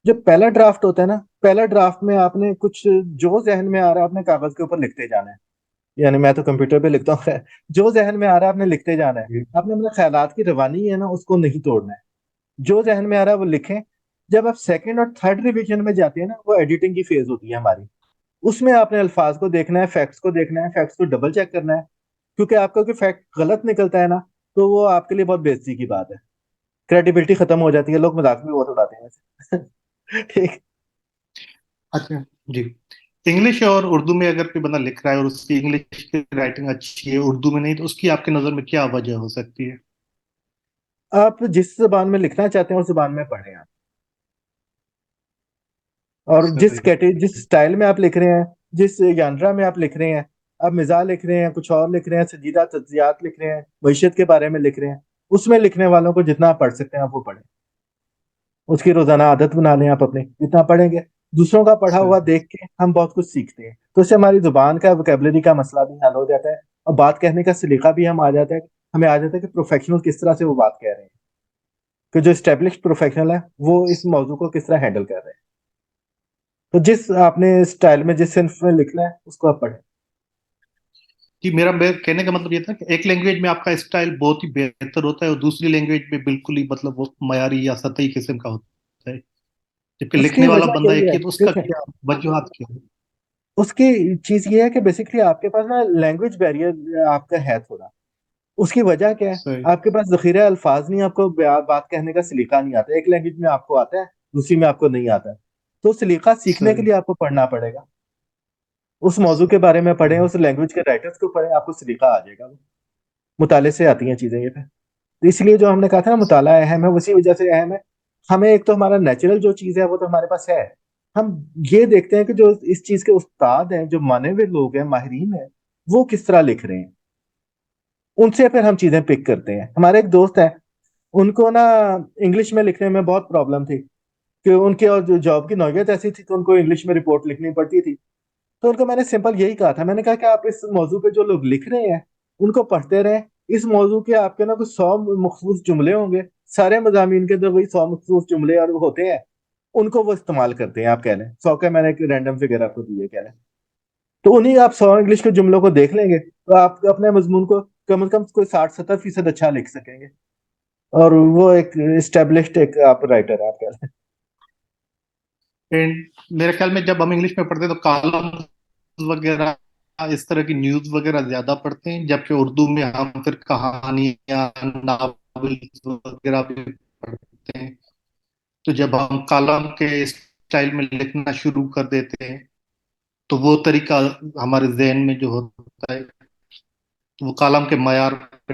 جو پہلا ڈرافٹ ہوتا ہے نا, پہلا ڈرافٹ میں آپ نے کچھ جو ذہن میں آ رہا ہے آپ نے کاغذ کے اوپر لکھتے جانا ہے, یعنی میں تو کمپیوٹر پہ لکھتا ہوں, جو ذہن میں آ رہا ہے آپ نے لکھتے جانا ہے. آپ نے اپنے خیالات کی روانی ہے نا اس کو نہیں توڑنا ہے, جو ذہن میں آ رہا ہے وہ لکھیں. جب آپ سیکنڈ اور تھرڈ ریویژن میں جاتے ہیں نا, وہ ایڈیٹنگ کی فیز ہوتی ہے ہماری, اس میں آپ نے الفاظ کو دیکھنا ہے, فیکٹس کو دیکھنا ہے, فیکٹس کو ڈبل چیک کرنا ہے, کیونکہ آپ کا کوئی فیکٹ غلط نکلتا ہے نا تو وہ آپ کے لیے بہت بےعزتی کی بات ہے, کریڈیبلٹی ختم ہو جاتی ہے, لوگ مذاق بھی بہت اڑاتے ہیں ویسے. ٹھیک. اچھا جی. انگلش اور اردو میں اگر کوئی بندہ لکھ رہا ہے اور اس کی انگلش کی رائٹنگ اچھی ہے, اردو میں نہیں, تو اس کی آپ کے نظر میں کیا وجہ ہو سکتی ہے؟ آپ جس زبان میں لکھنا چاہتے ہیں اس زبان میں پڑھیں آپ, اور جس سٹائل میں آپ لکھ رہے ہیں, جس ژانرا میں آپ لکھ رہے ہیں, آپ مزاح لکھ رہے ہیں, کچھ اور لکھ رہے ہیں, سنجیدہ تجزیات لکھ رہے ہیں, معیشت کے بارے میں لکھ رہے ہیں, اس میں لکھنے والوں کو جتنا آپ پڑھ سکتے ہیں آپ وہ پڑھیں, اس کی روزانہ عادت بنا لیں. آپ اپنے جتنا پڑھیں گے, دوسروں کا پڑھا ہوا دیکھ کے ہم بہت کچھ سیکھتے ہیں, تو اس سے ہماری زبان کا ووکیبلری کا مسئلہ بھی حل ہو جاتا ہے, اور بات کہنے کا سلیقہ بھی ہمیں آ جاتا ہے کہ پروفیشنل کس طرح سے وہ بات کہہ رہے ہیں, کہ جو اسٹیبلشڈ پروفیشنل ہے وہ اس موضوع کو کس طرح ہینڈل کر رہے ہیں. تو جس آپ نے اسٹائل میں جس صنف میں لکھنا ہے اس کو آپ پڑھیں. جی, میرا کہنے کا مطلب یہ تھا کہ ایک لینگویج میں آپ کا اسٹائل بہت ہی بہتر ہوتا ہے اور دوسری لینگویج میں بالکل ہی مطلب وہ معیاری یا سطحی قسم کا ہوتا ہے, جبکہ اس لکھنے کی والا وجہ بندہ یہی ایک ہے, ہی, تو اس کا دیکھیں کیا وجوہات کیا ہے؟ اس کی چیز یہ ہے کہ بیسکلی آپ کے پاس نا لینگویج بیریئر آپ کا ہے تھوڑا. اس کی وجہ کیا ہے, صحیح. آپ کے پاس ذخیرہ الفاظ نہیں, آپ کو بات کہنے کا سلیقہ نہیں آتا. ایک لینگویج میں آپ کو آتا ہے, دوسری میں آپ کو نہیں آتا ہے, تو سلیقہ سیکھنے کے صحیح. لیے آپ کو پڑھنا پڑے گا. اس موضوع کے بارے میں پڑھیں, اس لینگویج کے رائٹرز کو پڑھیں, آپ کو سلیقہ آ جائے گا. مطالعے سے آتی ہیں چیزیں یہ پہ. تو اس لیے جو ہم نے کہا تھا نا مطالعہ اہم ہے, اسی وجہ سے اہم ہے. ہمیں ایک تو ہمارا نیچرل جو چیز ہے وہ تو ہمارے پاس ہے, ہم یہ دیکھتے ہیں کہ جو اس چیز کے استاد ہیں, جو مانے ہوئے لوگ ہیں, ماہرین ہیں, وہ کس طرح لکھ رہے ہیں, ان سے پھر ہم چیزیں پک کرتے ہیں. ہمارے ایک دوست ہیں, ان کو نا انگلش میں لکھنے میں بہت پرابلم تھی, کہ ان کی اور جو جاب کی نوعیت ایسی تھی تو ان کو انگلش میں رپورٹ لکھنی پڑتی تھی. تو ان کو میں نے سمپل یہی کہا تھا, میں نے کہا کہ آپ اس موضوع پہ جو لوگ لکھ رہے ہیں ان کو پڑھتے رہیں. اس موضوع کے آپ کے نا کچھ 100 مخصوص جملے ہوں گے, سارے مضامین کے تو وہی 100 مخصوص جملے اور ہوتے ہیں, ان کو وہ استعمال کرتے ہیں. آپ کہہ لیں 100 کا میں نے ایک رینڈم فگر آپ کو دیے, کہہ لیں تو انہیں آپ 100 انگلش کے جملوں کو دیکھ لیں گے تو آپ اپنے مضمون کو کم از کم کوئی 60-70% اچھا لکھ سکیں گے, اور وہ ایک اسٹیبلشڈ ایک آپ رائٹر آپ کہہ لیں. میرے خیال میں جب ہم انگلش میں پڑھتے ہیں تو کالم وغیرہ اس طرح کی نیوز وغیرہ زیادہ پڑھتے ہیں, جبکہ اردو میں ہم پھر کہانیاں ناول وغیرہ بھی پڑھتے ہیں. تو جب ہم کالم کے اسٹائل میں لکھنا شروع کر دیتے ہیں تو وہ طریقہ ہمارے ذہن میں جو ہوتا ہے وہ کالم کے معیار پہ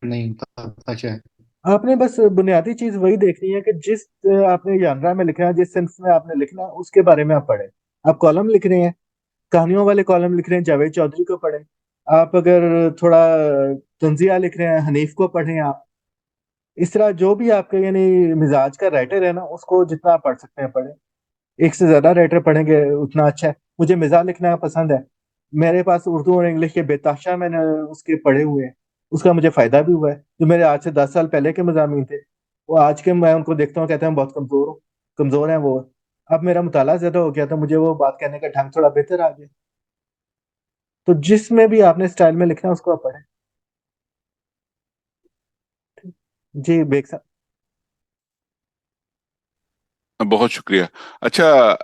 نہیں ہوتا شاید. آپ نے بس بنیادی چیز وہی دیکھنی ہے کہ جس آپ نے ژانرا میں لکھنا ہے, جس صنف میں آپ نے لکھنا ہے, اس کے بارے میں آپ پڑھیں. آپ کالم لکھ رہے ہیں, کہانیوں والے کالم لکھ رہے ہیں, جاوید چودھری کو پڑھیں. آپ اگر تھوڑا تنزیہ لکھ رہے ہیں, حنیف کو پڑھیں. آپ اس طرح جو بھی آپ کا یعنی مزاج کا رائٹر ہے نا, اس کو جتنا آپ پڑھ سکتے ہیں پڑھیں. ایک سے زیادہ رائٹر پڑھیں گے اتنا اچھا ہے. مجھے مزاح لکھنا پسند ہے, میرے پاس اردو اور انگلش کے بےتحاشا میں نے اس کے پڑھے ہوئے ہیں, اس کا مجھے فائدہ بھی ہوا ہے. جو میرے آج سے 10 سال پہلے کے مضامین تھے, وہ آج کے میں ان کو دیکھتا ہوں, کہتے ہیں بہت کمزور ہیں وہ. اب میرا مطالعہ زیادہ ہو گیا, تو مجھے وہ بات کہنے کا ڈھنگ تھوڑا بہتر آ گیا. تو جس میں بھی آپ نے اسٹائل میں لکھنا ہے اس کو آپ پڑھیں. جی بیگ صاحب. بہت شکریہ. اچھا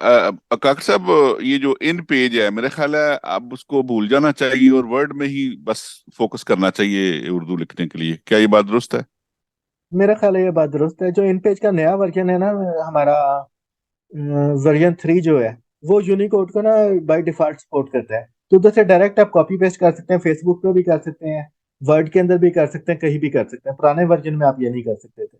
کاکر صاحب, یہ جو ان پیج ہے میرا خیال ہے اب اس کو بھول جانا چاہیے اور ورڈ میں ہی بس فوکس کرنا چاہیے اردو لکھنے کے لیے, کیا یہ بات درست ہے؟ میرا خیال ہے یہ بات درست ہے. جو ان پیج کا نیا ورژن ہے نا ہمارا ورژن 3 جو ہے وہ یونیکوڈ کو نا بائی ڈیفالٹ سپورٹ کرتا ہے. تو ادھر سے ڈائریکٹ آپ کاپی پیسٹ کر سکتے ہیں, فیس بک پہ بھی کر سکتے ہیں, ورڈ کے اندر بھی کر سکتے ہیں, کہیں بھی کر سکتے ہیں. پرانے ورژن میں آپ یہ نہیں کر سکتے تھے,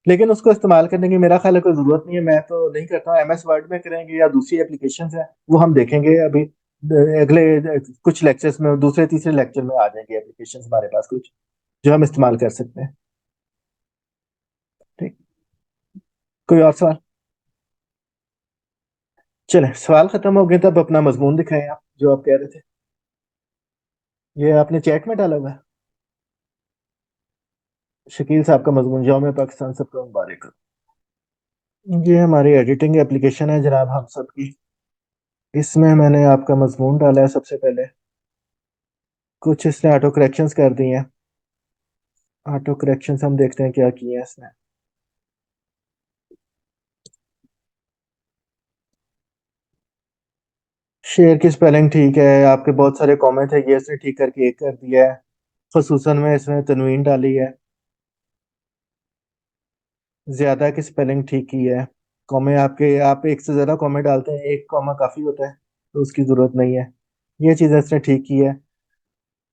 لیکن اس کو استعمال کرنے کی میرا خیال ہے کوئی ضرورت نہیں ہے. میں تو نہیں کرتا ہوں. ایم ایس ورڈ میں کریں گے یا دوسری اپلیکیشنز ہیں وہ ہم دیکھیں گے ابھی اگلے کچھ لیکچرز میں, دوسرے تیسرے لیکچر میں آ جائیں گے اپلیکیشنز ہمارے پاس کچھ جو ہم استعمال کر سکتے ہیں. ٹھیک, کوئی اور سوال؟ چلیں سوال ختم ہو گئے, تب اپنا مضمون دکھائیں آپ جو آپ کہہ رہے تھے. یہ آپ نے چیٹ میں ڈالا ہوا ہے. شکیل صاحب کا مضمون یوم پاکستان سب کو مبارک ہو. یہ ہماری ایڈیٹنگ اپلیکیشن ہے جناب ہم سب کی. اس میں میں نے آپ کا مضمون ڈالا ہے. سب سے پہلے کچھ اس نے آٹو کریکشنز کر دی ہیں. آٹو کریکشنز ہم دیکھتے ہیں کیا کی ہیں اس نے. شعر کی سپیلنگ ٹھیک ہے, آپ کے بہت سارے کامنٹ ہیں, یہ اس نے ٹھیک کر کے ایک کر دیا ہے. خصوصاً میں اس نے تنوین ڈالی ہے. زیادہ کی سپیلنگ ٹھیک کی ہے. کامے آپ ایک سے زیادہ کامے ڈالتے ہیں, ایک کاما کافی ہوتا ہے تو اس کی ضرورت نہیں ہے. یہ چیزیں اس نے ٹھیک کی ہے.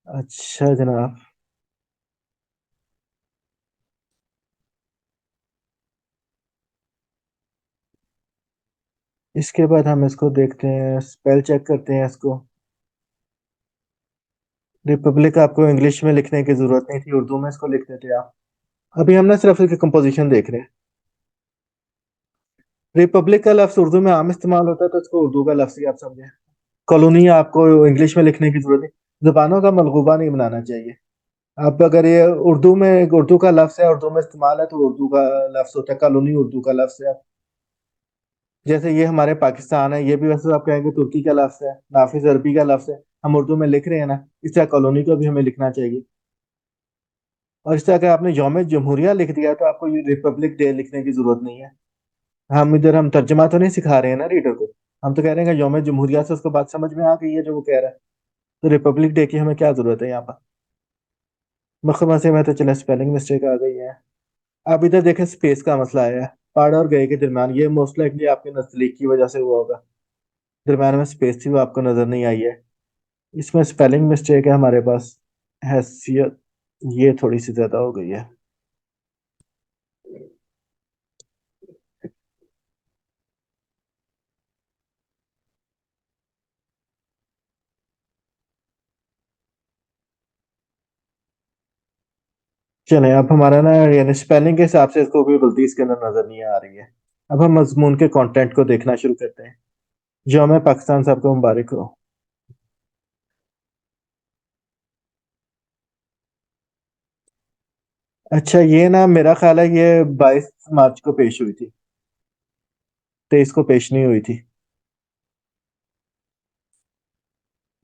اچھا جناب, اس کے بعد ہم اس کو دیکھتے ہیں, اسپیل چیک کرتے ہیں اس کو. ریپبلک آپ کو انگلش میں لکھنے کی ضرورت نہیں تھی, اردو میں اس کو لکھ دیتے آپ. ابھی ہم نے صرف اس کی کمپوزیشن دیکھ رہے ہیں. ریپبلک کا لفظ اردو میں عام استعمال ہوتا ہے تو اس کو اردو کا لفظ ہی آپ سمجھیں. کالونی آپ کو انگلش میں لکھنے کی ضرورت نہیں. زبانوں کا ملغوبہ نہیں بنانا چاہیے. اب اگر یہ اردو میں اردو کا لفظ ہے, اردو میں استعمال ہے تو اردو کا لفظ ہوتا ہے. کالونی اردو کا لفظ ہے. جیسے یہ ہمارے پاکستان ہے, یہ بھی ویسے آپ کہیں گے ترکی کا لفظ ہے, نافذ عربی کا لفظ ہے. ہم اردو میں لکھ رہے ہیں نا, اس طرح کالونی کو بھی ہمیں لکھنا چاہیے. اور اس طرح اگر آپ نے یوم جمہوریہ لکھ دیا تو آپ کو یہ ریپبلک ڈے لکھنے کی ضرورت نہیں ہے. ہم ترجمہ تو نہیں سکھا رہے ہیں نا ریڈر کو, ہم تو کہہ رہے ہیں کہ یوم جمہوریہ سے اس کو بات سمجھ میں آ گئی ہے جو وہ کہہ رہا ہے, تو ریپبلک ڈے کی ہمیں کیا ضرورت ہے یہاں پر. مخمصے میں تو چلے اسپیلنگ مسٹیک آ گئی ہے. اب ادھر دیکھیں اسپیس کا مسئلہ آیا ہے, پاڑ اور گئے کے درمیان. یہ موسٹ لائکلی آپ کے نزدیک کی وجہ سے ہوا ہوگا, درمیان میں اسپیس تھی وہ آپ کو نظر نہیں آئی ہے. اس میں اسپیلنگ مسٹیک ہے ہمارے پاس, حیثیت یہ تھوڑی سی زیادہ ہو گئی ہے. چلیں اب ہمارا نا یعنی اسپیلنگ کے حساب سے اس کو کوئی غلطی اس کے اندر نظر نہیں آ رہی ہے. اب ہم مضمون کے کانٹینٹ کو دیکھنا شروع کرتے ہیں. یوم پاکستان صاحب کو مبارک ہو. اچھا یہ نا میرا خیال ہے یہ 22 مارچ کو پیش ہوئی تھی, 23 کو پیش نہیں ہوئی تھی.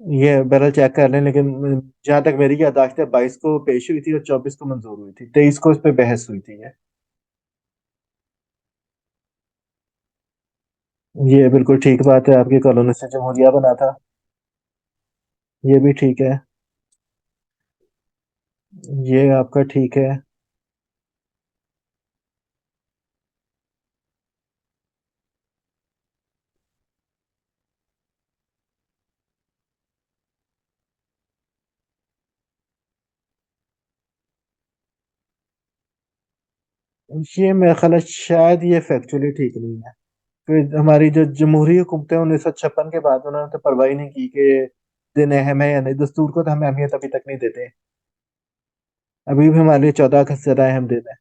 یہ بہرحال چیک کر لیں, لیکن جہاں تک میری یادداشت ہے 22 کو پیش ہوئی تھی اور 24 کو منظور ہوئی تھی. 23 کو اس پہ بحث ہوئی تھی. یہ بالکل ٹھیک بات ہے, آپ کی کالونی سے جمہوریہ بنا تھا, یہ بھی ٹھیک ہے. یہ آپ کا ٹھیک ہے. یہ میرا خیال ہے شاید یہ فیکچولی ٹھیک نہیں ہے, کہ ہماری جو جمہوری حکومتیں 1956 کے بعد انہوں نے تو پرواہی نہیں کی کہ دن اہم ہے یا نہیں. دستور کو تو ہم اہمیت ابھی تک نہیں دیتے, ابھی بھی ہمارے لیے 14 اگست زیادہ اہم دن ہے.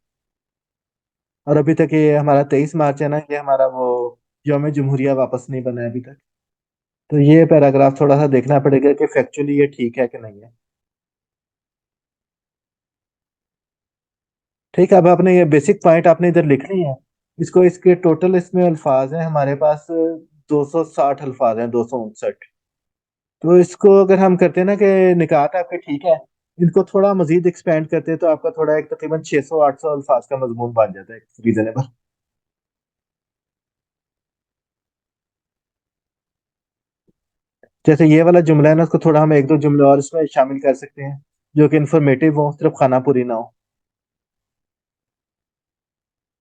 اور ابھی تک یہ ہمارا 23 مارچ ہے نا, یہ ہمارا وہ یوم جمہوریہ واپس نہیں بنا ہے ابھی تک. تو یہ پیراگراف تھوڑا سا دیکھنا پڑے گا کہ فیکچولی یہ ٹھیک ہے کہ نہیں ہے. ٹھیک ہے, اب آپ نے یہ بیسک پوائنٹ آپ نے ادھر لکھ لی ہیں. اس کو اس کے ٹوٹل اس میں الفاظ ہیں ہمارے پاس 260 الفاظ ہیں, 259. تو اس کو اگر ہم کرتے ہیں نا کہ نکات آپ کے ٹھیک ہے, ان کو تھوڑا مزید ایکسپینڈ کرتے ہیں تو آپ کا تھوڑا ایک تقریباً 600-800 الفاظ کا مضمون بن جاتا ہے ریزنیبل. جیسے یہ والا جملہ ہے نا, اس کو تھوڑا ہم ایک دو جملے اور اس میں شامل کر سکتے ہیں جو کہ انفارمیٹیو ہو, صرف خانہ پوری نہ ہو.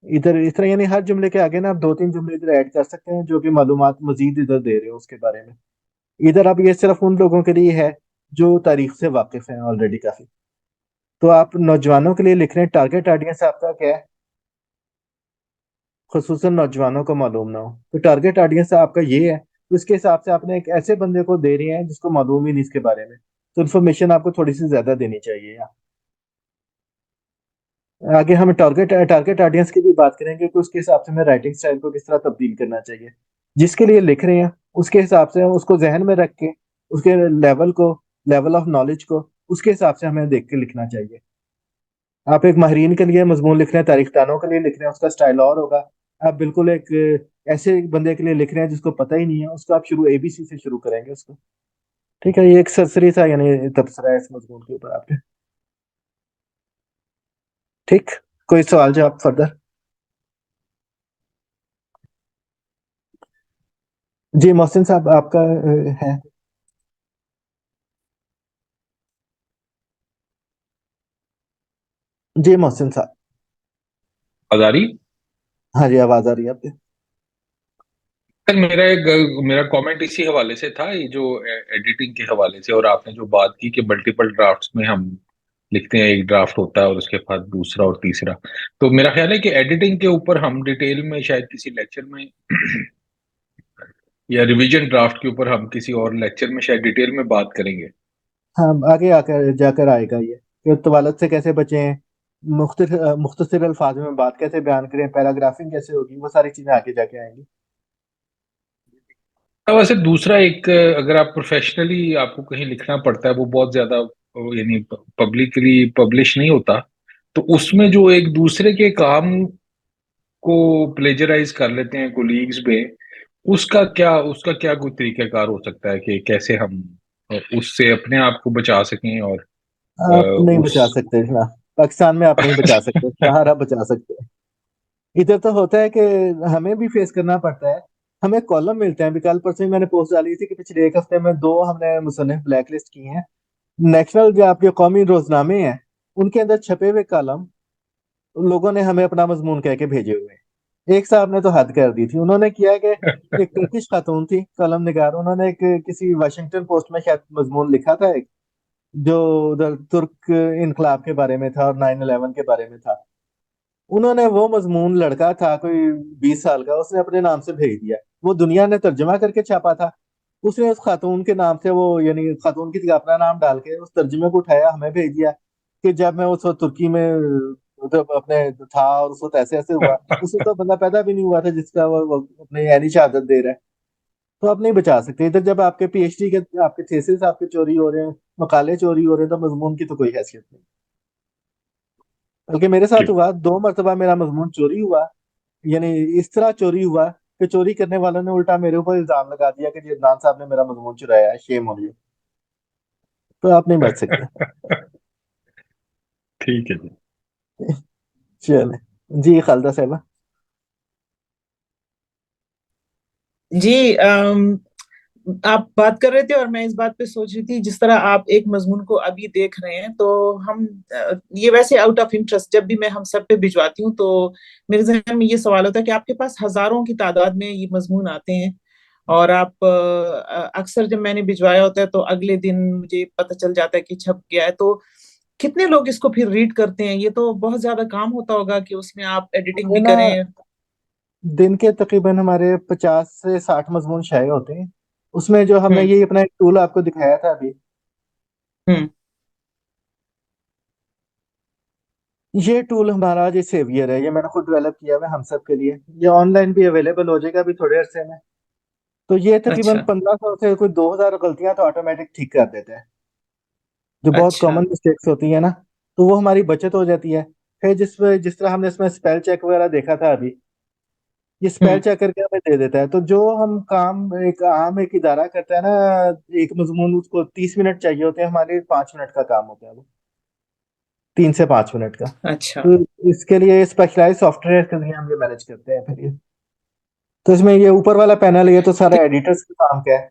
ادھر اس طرح یعنی ہر جملے کے آگے نا آپ 2-3 جملے ادھر ایڈ کر سکتے ہیں جو کہ معلومات مزید ادھر دے رہے ہو اس کے بارے میں. ادھر اب یہ صرف ان لوگوں کے لیے ہے جو تاریخ سے واقف ہیں آلریڈی کافی. تو آپ نوجوانوں کے لیے لکھ رہے ہیں، ٹارگیٹ آڈینس آپ کا کیا ہے؟ خصوصاً نوجوانوں کو معلوم نہ ہو تو ٹارگیٹ آڈینس آپ کا یہ ہے. تو اس کے حساب سے آپ نے ایک ایسے بندے کو دے رہے ہیں جس کو معلوم ہی نہیں اس کے بارے میں، تو انفارمیشن آپ کو تھوڑی سی زیادہ دینی چاہیے. آگے ہم ٹارگیٹ آڈینس کی بھی بات کریں گے کہ اس کے حساب سے ہمیں رائٹنگ سٹائل کو کس طرح تبدیل کرنا چاہیے. جس کے لیے لکھ رہے ہیں اس کے حساب سے اس کو ذہن میں رکھ کے اس کے لیول آف نالج کو اس کے حساب سے ہمیں دیکھ کے لکھنا چاہیے. آپ ایک ماہرین کے لیے مضمون لکھ رہے ہیں، تاریخ دانوں کے لیے لکھ رہے ہیں، اس کا سٹائل اور ہوگا. آپ بالکل ایک ایسے بندے کے لیے لکھ رہے ہیں جس کو پتہ ہی نہیں ہے، اس کو آپ شروع ABC سے شروع کریں گے اس کو. ٹھیک ہے، یہ ایک سرسری سا یعنی تبصرہ ہے اس مضمون کے اوپر آپ نے. ٹھیک، کوئی سوال جواب فردر؟ جی محسن صاحب آپ کا ہے. جی محسن صاحب. آزاری ہاں جی آواز آ رہی ہے آپ کی. سر میرا کامنٹ اسی حوالے سے تھا، یہ جو ایڈیٹنگ کے حوالے سے، اور آپ نے جو بات کی کہ ملٹیپل ڈرافٹس میں ہم لکھتے ہیں، ایک ڈرافٹ ہوتا ہے اور اس کے بعد دوسرا اور تیسرا. تو میرا خیال ہے کہ ایڈیٹنگ کے اوپر ہم ڈیٹیل میں شاید کسی لیکچر میں یا ریویژن ڈرافٹ کے اوپر ہم کسی اور لیکچر میں شاید ڈیٹیل میں بات کریں گے. ہاں آگے جا کر آئے گا یہ کہ طوالت سے کیسے بچیں، مختصر الفاظ میں بات کیسے بیان کریں، پیراگرافنگ کیسے ہوگی، وہ ساری چیزیں آگے جا کے آئیں گی. ویسے دوسرا ایک، اگر آپ پروفیشنلی آپ کو کہیں لکھنا پڑتا ہے، وہ بہت زیادہ یعنی پبلکلی پبلش نہیں ہوتا، تو اس میں جو ایک دوسرے کے کام کو پلیجرائز کر لیتے ہیں کولیگز میں، اس کا کیا کوئی طریقہ کار ہو سکتا ہے کہ کیسے ہم اس سے اپنے آپ کو بچا سکیں؟ اور آپ نہیں اس بچا سکتے نا، پاکستان میں آپ نہیں بچا سکتے، باہر آپ بچا سکتے ہیں. ادھر تو ہوتا ہے کہ ہمیں بھی فیس کرنا پڑتا ہے. ہمیں کالم ملتے ہیں، ابھی کل پرسوں میں نے پوسٹ ڈالی تھی کہ پچھلے ایک ہفتے میں 2 ہم نے مصنف بلیک لسٹ کی ہیں. نیشنل جو آپ کے قومی روزنامے ہیں ان کے اندر چھپے ہوئے کالم لوگوں نے ہمیں اپنا مضمون کہہ کے بھیجے ہوئے ہیں. ایک صاحب نے تو حد کر دی تھی، انہوں نے کیا کہ ایک ٹرکش خاتون تھی کالم نگار، انہوں نے ایک کسی واشنگٹن پوسٹ میں شاید مضمون لکھا تھا ایک جو ادھر ترک انقلاب کے بارے میں تھا اور 9/11 کے بارے میں تھا. انہوں نے وہ مضمون، لڑکا تھا کوئی 20 سال کا، اس نے اپنے نام سے بھیج دیا. وہ دنیا نے ترجمہ کر کے چھاپا تھا، اس نے اس خاتون کے نام سے، وہ یعنی خاتون کی جگہ اپنا نام ڈال کے اس ترجمے کو اٹھایا ہمیں بھیج دیا کہ جب میں اس وقت ترکی میں ادھر اپنے تھا اور اس وقت ایسے ایسے ہوا. اس وقت تو بندہ پیدا بھی نہیں ہوا تھا جس کا وہ اپنی عینی شہادت دے رہا ہے. تو آپ نہیں بچا سکتے. ادھر جب آپ کے PhD کے آپ کے تھیسس آپ کے چوری ہو رہے ہیں، مقالے چوری ہو رہے ہیں، تو مضمون کی تو کوئی حیثیت نہیں. بلکہ میرے ساتھ ہوا 2 مرتبہ میرا مضمون چوری ہوا، یعنی اس طرح چوری ہوا کہ چوری کرنے والوں نے الٹا میرے اوپر الزام لگا دیا کہ جی عدنان صاحب نے میرا مضمون چرایا ہے، شیم ہو رہی ہے. تو آپ نہیں بچ سکتے. ٹھیک ہے جی. چلے جی خالدہ صاحبہ. جی آپ بات کر رہے تھے اور میں اس بات پہ سوچ رہی تھی، جس طرح آپ ایک مضمون کو ابھی دیکھ رہے ہیں، تو ہم یہ ویسے آؤٹ آف انٹرسٹ جب بھی میں ہم سب پہ بھجواتی ہوں تو میرے ذہن میں یہ سوال ہوتا ہے کہ آپ کے پاس ہزاروں کی تعداد میں یہ مضمون آتے ہیں، اور آپ اکثر جب میں نے بھجوایا ہوتا ہے تو اگلے دن مجھے پتہ چل جاتا ہے کہ چھپ گیا ہے. تو کتنے لوگ اس کو پھر ریڈ کرتے ہیں؟ یہ تو بہت زیادہ کام ہوتا ہوگا کہ اس میں آپ ایڈیٹنگ یہ بھی نا کریں. دن کے تقریباً ہمارے 50 سے 60 مضمون شائع ہوتے ہیں. اس میں جو ہم نے ہوں یہ اپنا ایک ٹول آپ کو دکھایا تھا ابھی، ہوں یہ ٹول ہمارا جو سیویئر ہے، یہ میں نے خود ڈیولپ کیا ہوا ہے ہم سب کے لیے. یہ آن لائن بھی اویلیبل ہو جائے گا ابھی تھوڑے عرصے میں. تو یہ تقریباً اچھا 1500 سے کوئی 2000 غلطیاں تو آٹومیٹک ٹھیک کر دیتے ہیں، جو بہت اچھا کامن مسٹیکس ہوتی ہیں نا. تو وہ ہماری بچت ہو جاتی ہے. پھر جس طرح ہم نے اس میں اسپیل چیک وغیرہ دیکھا تھا ابھی، یہ اسپیل ہوں چیک کر کے ہمیں دے دیتا ہے. تو جو ہم کام ایک عام ایک ادارہ کرتا ہے نا، ایک مضمون اس کو 30 منٹ چاہیے ہوتے ہیں، ہمارے 5 منٹ کا کام ہوتا ہے، وہ 3 سے 5 منٹ کا. اچھا تو اس کے لیے اسپیشلائز سافٹ ویئر کے لیے ہم یہ مینج کرتے ہیں. پھر یہ تو اس میں یہ اوپر والا پینل یہ تو سارا ایڈیٹرز کا کام کا ہے.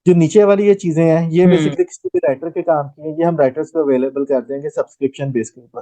جو نیچے والی یہ چیزیں ہیں یہ ہوں بیسکلی کسی بھی رائٹر کے کام کی ہیں. یہ ہم رائٹرز کو اویلیبل کر دیں گے سبسکرپشن بیس کے اوپر.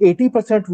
80%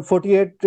48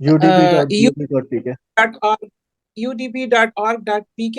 udp.gov.pk। udp.org.pk,